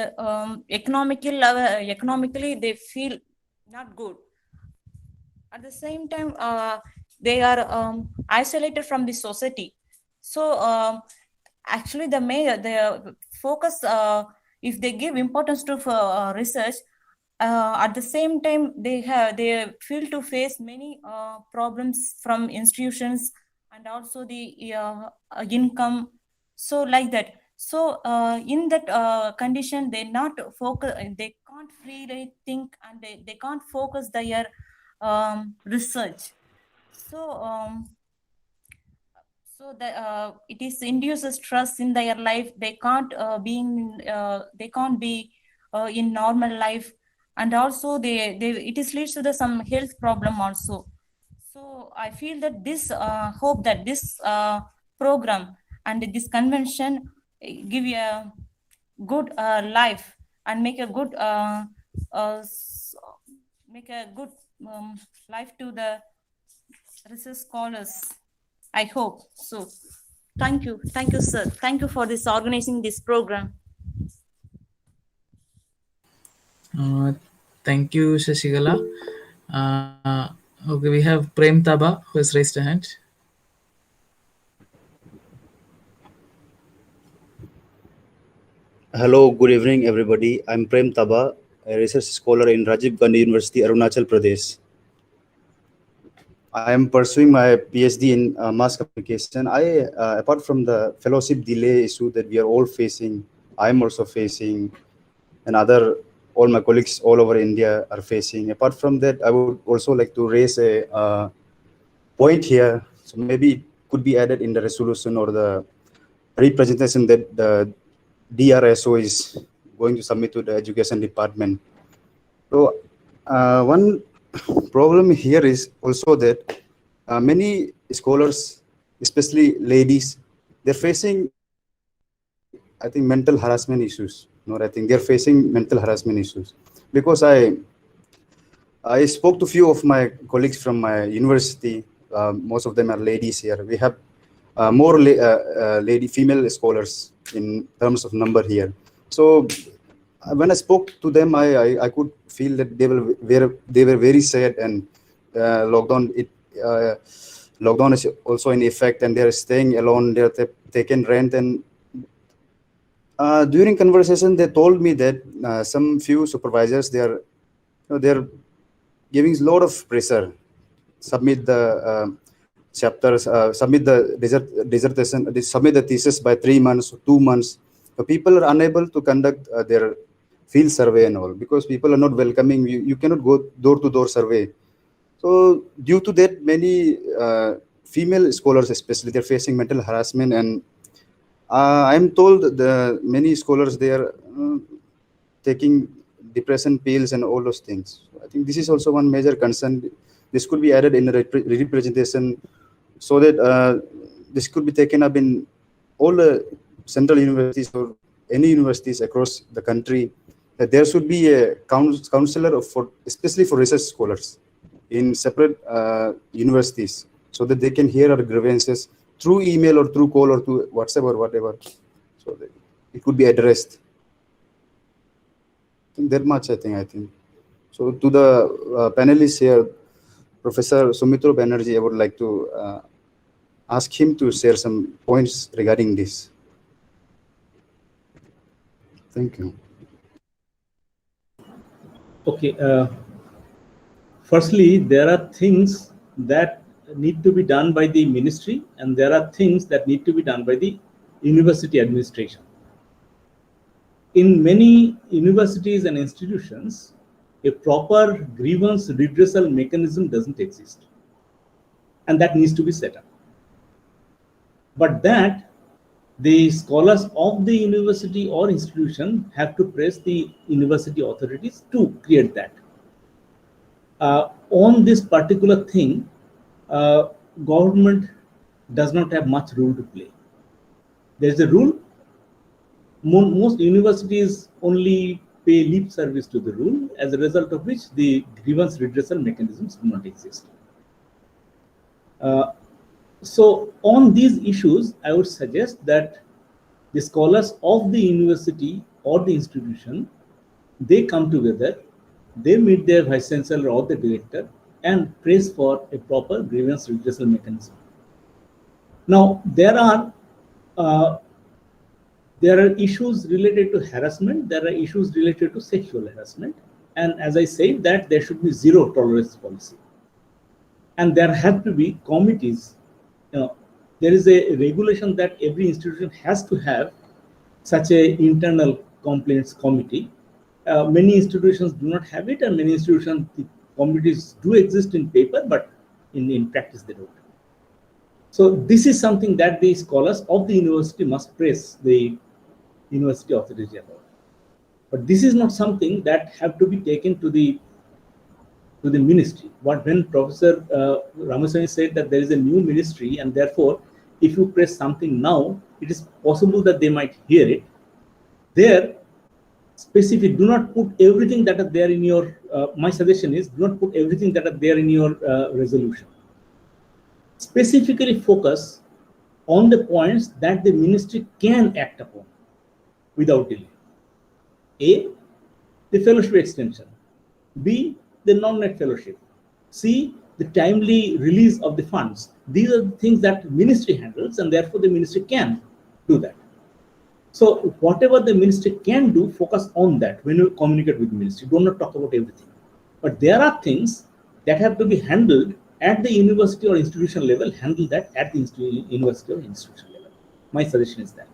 economically they feel not good. At the same time, they are isolated from the society. So actually the focus, if they give importance to research, at the same time they feel to face many problems from institutions and also the income, so like that. So in that condition, they not focus, they can't freely think, and they can't focus their research. So that it is induces stress in their life. They can't be in normal life, and also it is leads to some health problem also. So So I feel that this hope that this program and this convention give you a good life and make a good life to the research scholars. I hope so. Thank you, sir. Thank you for this organizing this program. Thank you, Shashigala. Okay, we have Prem Taba who has raised a hand. Hello, good evening, everybody. I'm Prem Taba, a research scholar in Rajiv Gandhi University, Arunachal Pradesh. I am pursuing my PhD in mass communication. Apart from the fellowship delay issue that we are all facing, I'm also facing, and all my colleagues all over India are facing. Apart from that, I would also like to raise a point here. So maybe it could be added in the resolution or the representation that the DRSO is going to submit to the education department. So one problem here is also that many scholars, especially ladies, they're facing, I think, mental harassment issues. I think they're facing mental harassment issues because I spoke to a few of my colleagues from my university. Most of them are ladies here. We have more female scholars in terms of number here. So when I spoke to them, I could feel that they were very sad, and lockdown is also in effect, and they're staying alone. They're taking rent, and during conversation they told me that some few supervisors they're giving a lot of pressure. Submit the chapters, submit the dissertation, submit the thesis by 3 months, 2 months. So people are unable to conduct their field survey and all because people are not welcoming. You cannot go door-to-door survey. So due to that, many female scholars especially, they're facing mental harassment, and I'm told the many scholars, they are taking depression pills and all those things. So I think this is also one major concern. This could be added in the representation so that this could be taken up in all the central universities or any universities across the country, that there should be a counselor especially for research scholars in separate universities so that they can hear our grievances through email or through call or through WhatsApp or whatever, so that it could be addressed. I think that much, I think. So to the panelists here, Professor Sumitro Banerjee, I would like to ask him to share some points regarding this. Thank you. Okay. Firstly, there are things that need to be done by the ministry, and there are things that need to be done by the university administration. In many universities and institutions, a proper grievance redressal mechanism doesn't exist, and that needs to be set up. But that the scholars of the university or institution have to press the university authorities to create that. On this particular thing, government does not have much role to play. There's a rule. Most universities only pay lip service to the rule, as a result of which the grievance redressal mechanisms do not exist. So on these issues, I would suggest that the scholars of the university or the institution, they come together, they meet their vice chancellor or the director and press for a proper grievance redressal mechanism. Now, there are issues related to harassment, there are issues related to sexual harassment, and as I said, that there should be zero tolerance policy. And there have to be committees. There is a regulation that every institution has to have such a internal complaints committee. Many institutions do not have it, and many institutions, the committees do exist in paper, but in practice they don't. So this is something that the scholars of the university must press the university authority about. But this is not something that have to be taken to the to the ministry. When Professor Ramaswamy said that there is a new ministry, and therefore, if you press something now, it is possible that they might hear it. There, specific, do not put everything that are there in your, my suggestion is, do not put everything that are there in your resolution. Specifically focus on the points that the ministry can act upon without delay. A, the fellowship extension. B, the non-net fellowship. C, the timely release of the funds. These are the things that ministry handles, and therefore the ministry can do that. So whatever the ministry can do, focus on that when you communicate with the ministry. Do not talk about everything. But there are things that have to be handled at the university or institution level. Handle that at the university or institution level. My suggestion is that.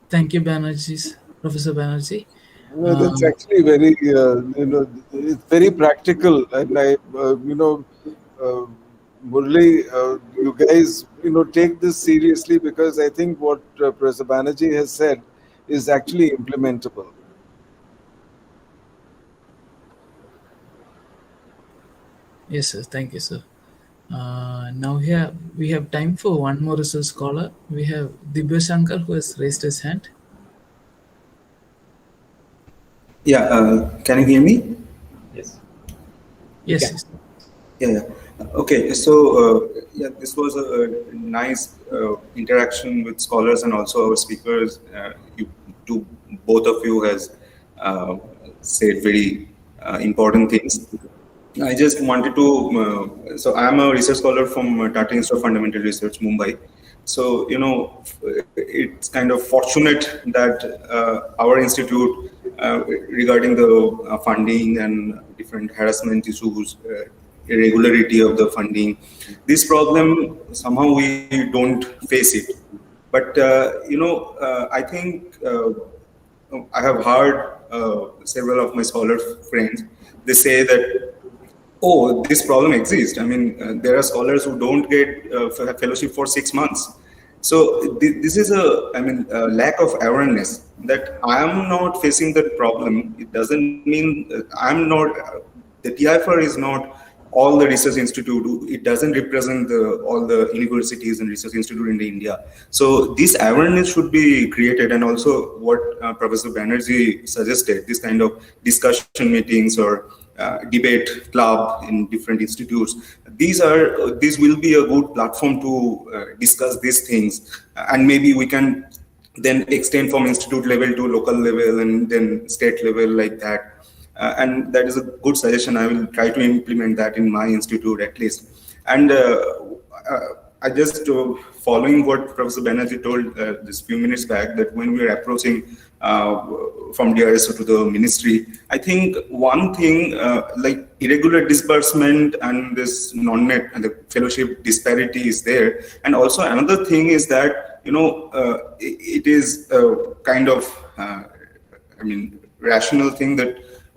Thank you, Banerjee, Professor Banerjee. No, that's actually very, it's very practical, and I, Murli, you guys, take this seriously, because I think what Professor Banerjee has said is actually implementable. Yes, sir. Thank you, sir. Now here we have time for one more research scholar. We have Dibya Shankar, who has raised his hand. Yeah, can you hear me? Yes. Yes. Yeah. Yes. Yeah. Okay. So yeah, this was a nice interaction with scholars and also our speakers. Both of you has said very important things. I just wanted to. So I'm a research scholar from Tata Institute of Fundamental Research, Mumbai. So it's kind of fortunate that our institute, regarding the funding and different harassment issues, irregularity of the funding, this problem somehow we don't face it. But I think I have heard several of my scholar friends, they say that, oh, this problem exists. I mean, there are scholars who don't get fellowship for 6 months. So this is a lack of awareness that I am not facing that problem. It doesn't mean I'm not, the TIFR is not all the research institute. It doesn't represent all the universities and research institute in India. So this awareness should be created, and also what Professor Banerjee suggested, this kind of discussion meetings or debate club in different institutes. These will be a good platform to discuss these things, and maybe we can then extend from institute level to local level and then state level, like that. And that is a good suggestion. I will try to implement that in my institute at least. And I just following what Professor Banerjee told just few minutes back, that when we are approaching from DRSO to the ministry, I think one thing like irregular disbursement and this non-net and the fellowship disparity is there. And also another thing is that, it is kind of, rational thing that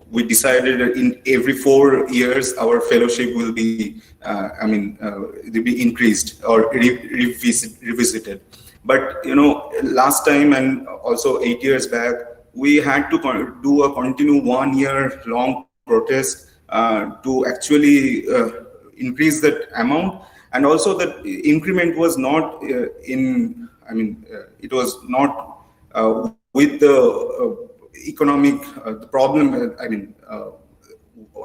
we decided that in every 4 years, our fellowship will be, will be increased or revisited. But, last time and also 8 years back, we had to do a continued 1 year long protest to actually increase that amount. And also that increment was not it was not with the economic the problem.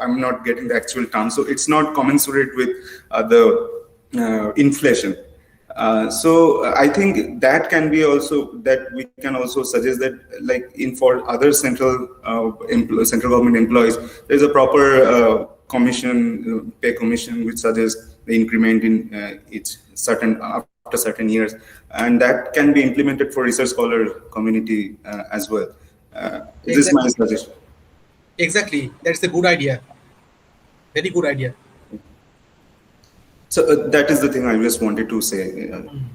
I'm not getting the actual term, so it's not commensurate with the inflation. So I think that can be also, that we can also suggest that, like for other central government employees, there's a proper commission, pay commission, which suggests the increment in each after certain years, and that can be implemented for research scholar community as well. This is my suggestion. Exactly, that's a good idea. Very good idea. So that is the thing I just wanted to say.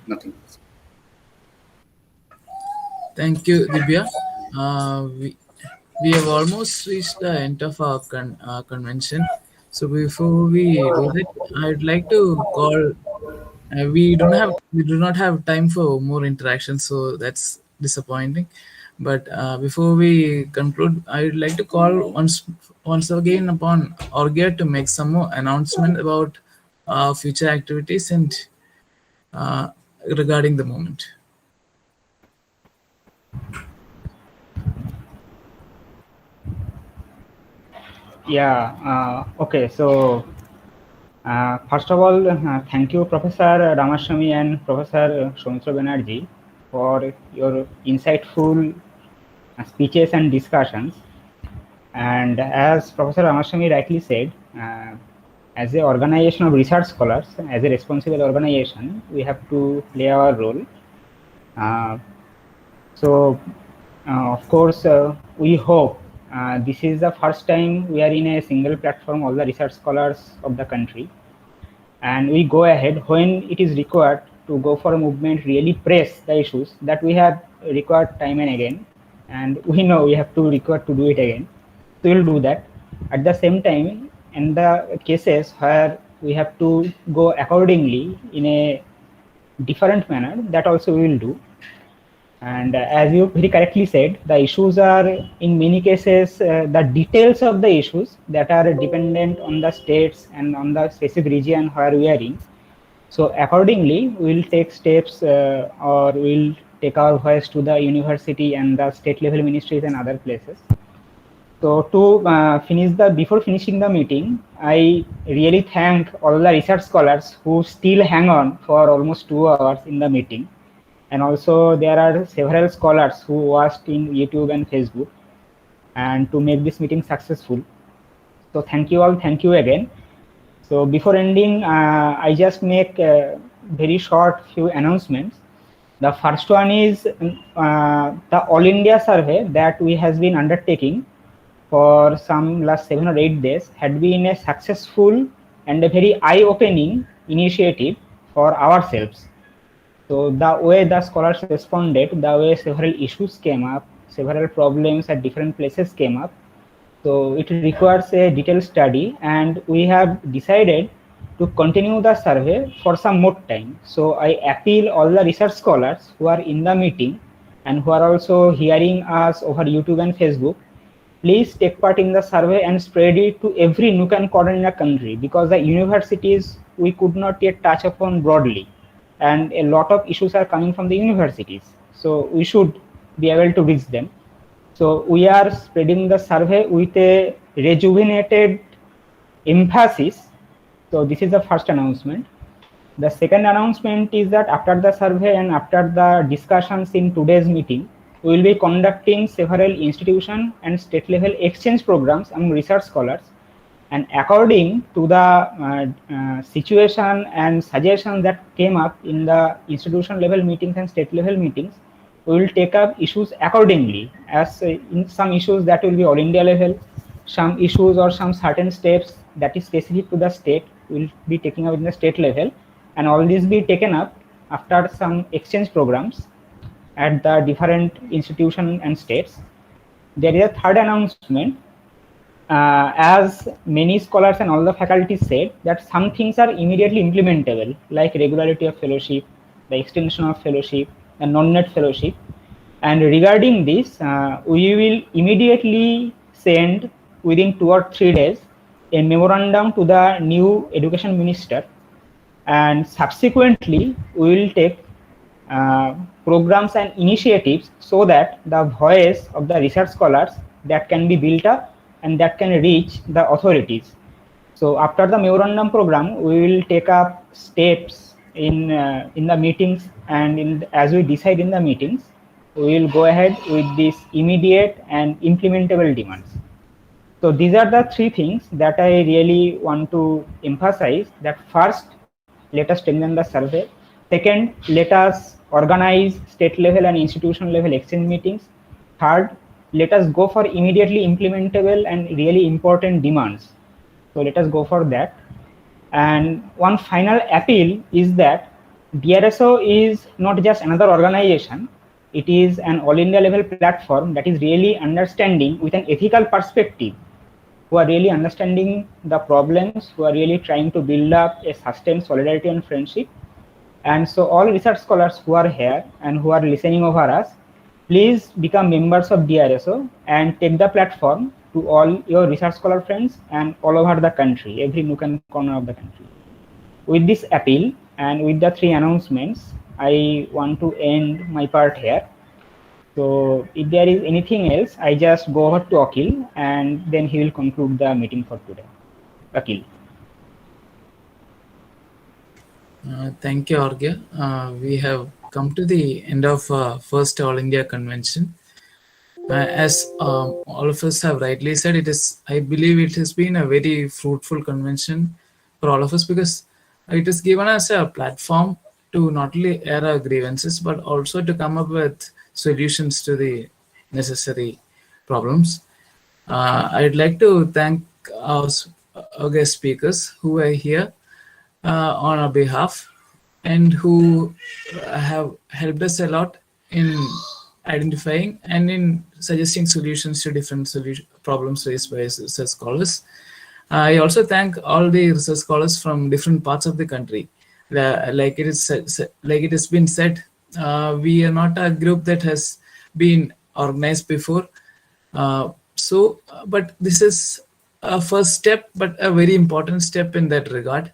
Nothing else. Thank you, Dibya. We have almost reached the end of our convention. So before we do that, I'd like to call. We do not have time for more interaction, so that's disappointing. But before we conclude, I would like to call once again upon Orgia to make some more announcement about future activities and regarding the moment. Yeah, okay. So, first of all, thank you, Professor Ramaswamy and Professor Soumitra Banerjee, for your insightful speeches and discussions. And as Professor Ramaswamy rightly said, as an organization of research scholars, as a responsible organization, we have to play our role. Of course, we hope this is the first time we are in a single platform, all the research scholars of the country, and we go ahead when it is required to go for a movement, really press the issues that we have required time and again, and we know we have to require to do it again. So we'll do that. At the same time, in the cases where we have to go accordingly in a different manner, that also we will do. And as you very correctly said, the issues are in many cases the details of the issues that are dependent on the states and on the specific region where we are in. So accordingly, we will take steps or we will take our voice to the university and the state level ministries and other places. So to before finishing the meeting, I really thank all the research scholars who still hang on for almost 2 hours in the meeting. And also there are several scholars who watched in YouTube and Facebook and to make this meeting successful. So thank you all, thank you again. So before ending, I just make a very short few announcements. The first one is the All India survey that we has been undertaking for some last 7 or 8 days had been a successful and a very eye-opening initiative for ourselves. So the way the scholars responded, the way several issues came up, several problems at different places came up. So it requires a detailed study, and we have decided to continue the survey for some more time. So I appeal all the research scholars who are in the meeting and who are also hearing us over YouTube and Facebook, please take part in the survey and spread it to every nook and corner in the country, because the universities we could not yet touch upon broadly. And a lot of issues are coming from the universities. So we should be able to reach them. So we are spreading the survey with a rejuvenated emphasis. So this is the first announcement. The second announcement is that after the survey and after the discussions in today's meeting, we will be conducting several institution and state level exchange programs among research scholars. And according to the situation and suggestions that came up in the institution level meetings and state level meetings, we will take up issues accordingly. As in some issues that will be all India level, some issues or some certain steps that is specific to the state will be taking up in the state level, and all these be taken up after some exchange programs at the different institutions and states. There is a third announcement. As many scholars and all the faculties said, that some things are immediately implementable, like regularity of fellowship, the extension of fellowship, and non-net fellowship. And regarding this, we will immediately send within 2 or 3 days a memorandum to the new education minister, and subsequently we will take programs and initiatives so that the voice of the research scholars that can be built up and that can reach the authorities. So after the memorandum program, we will take up steps in the meetings, and as we decide in the meetings, we will go ahead with these immediate and implementable demands. So these are the 3 things that I really want to emphasize. That first, let us strengthen the survey. Second, let us organize state level and institutional level exchange meetings. Third, let us go for immediately implementable and really important demands. So let us go for that. And one final appeal is that DRSO is not just another organization. It is an all India level platform that is really understanding with an ethical perspective, who are really understanding the problems, who are really trying to build up a sustained solidarity and friendship. And so all research scholars who are here and who are listening over us, please become members of DRSO and take the platform to all your research scholar friends and all over the country, every nook and corner of the country. With this appeal and with the 3 announcements, I want to end my part here. So if there is anything else, I just go over to Akhil and then he will conclude the meeting for today. Akhil. Thank you, Arghya. We have come to the end of first All India Convention. As all of us have rightly said, I believe it has been a very fruitful convention for all of us, because it has given us a platform to not only air our grievances, but also to come up with solutions to the necessary problems. I'd like to thank our guest speakers who are here on our behalf and who have helped us a lot in identifying and in suggesting solutions to different problems raised by research scholars. I also thank all the research scholars from different parts of the country. Like it has been said, we are not a group that has been organized before. But this is a first step, but a very important step in that regard.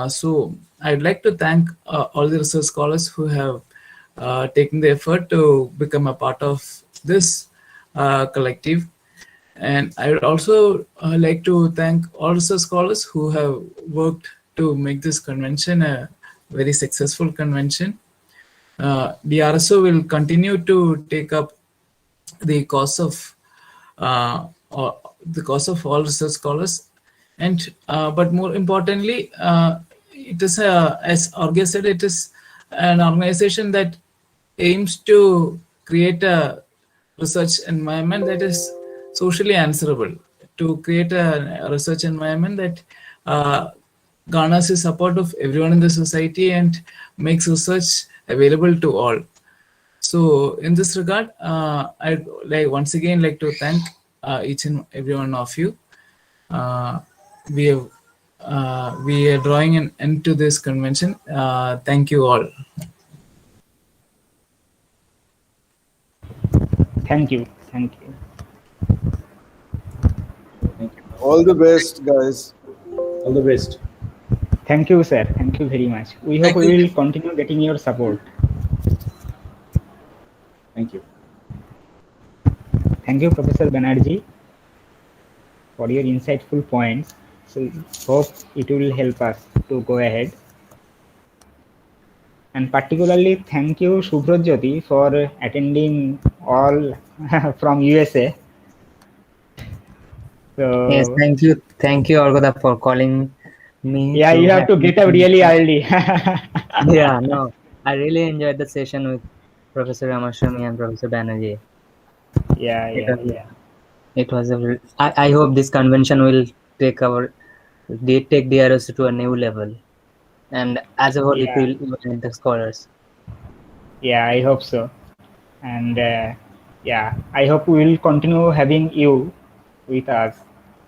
So I'd like to thank all the research scholars who have taken the effort to become a part of this collective. And I would also like to thank all research scholars who have worked to make this convention a very successful convention. The RSO will continue to take up the cause of all research scholars, and but more importantly, it is as Arghya said, it is an organization that aims to create a research environment that is socially answerable, to create a research environment that garners the support of everyone in the society and makes research available to all. So in this regard, I'd once again like to thank each and every one of you. We are drawing an end to this convention. Thank you all. Thank you. Thank you. All the best, guys. All the best. Thank you, sir. Thank you very much. We hope we will continue getting your support. Thank you. Thank you, Professor Banerjee, for your insightful points. So hope it will help us to go ahead. And particularly thank you, Subhrajyoti, for attending all from USA. So, yes, thank you, Arghya, for calling me. Yeah, you have to get up really early. Yeah, no, I really enjoyed the session with Professor Ramaswamy and Professor Banerjee. It was a. I hope this convention will take DRSO to a new level, and as a whole, it will unite the scholars. Yeah, I hope so, and I hope we will continue having you with us.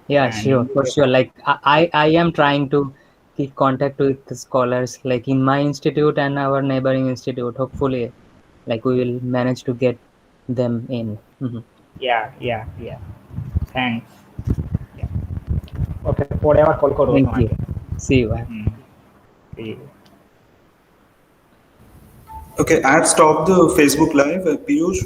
Yeah, sure, for sure. Like I am trying to keep contact with the scholars, like in my institute and our neighboring institute. Hopefully, like we will manage to get them in. Yeah. Thanks. Yeah. Okay, পরে আবার call করব তোমাকে। See you. See you. Okay, I've stopped the Facebook Live. Piyush,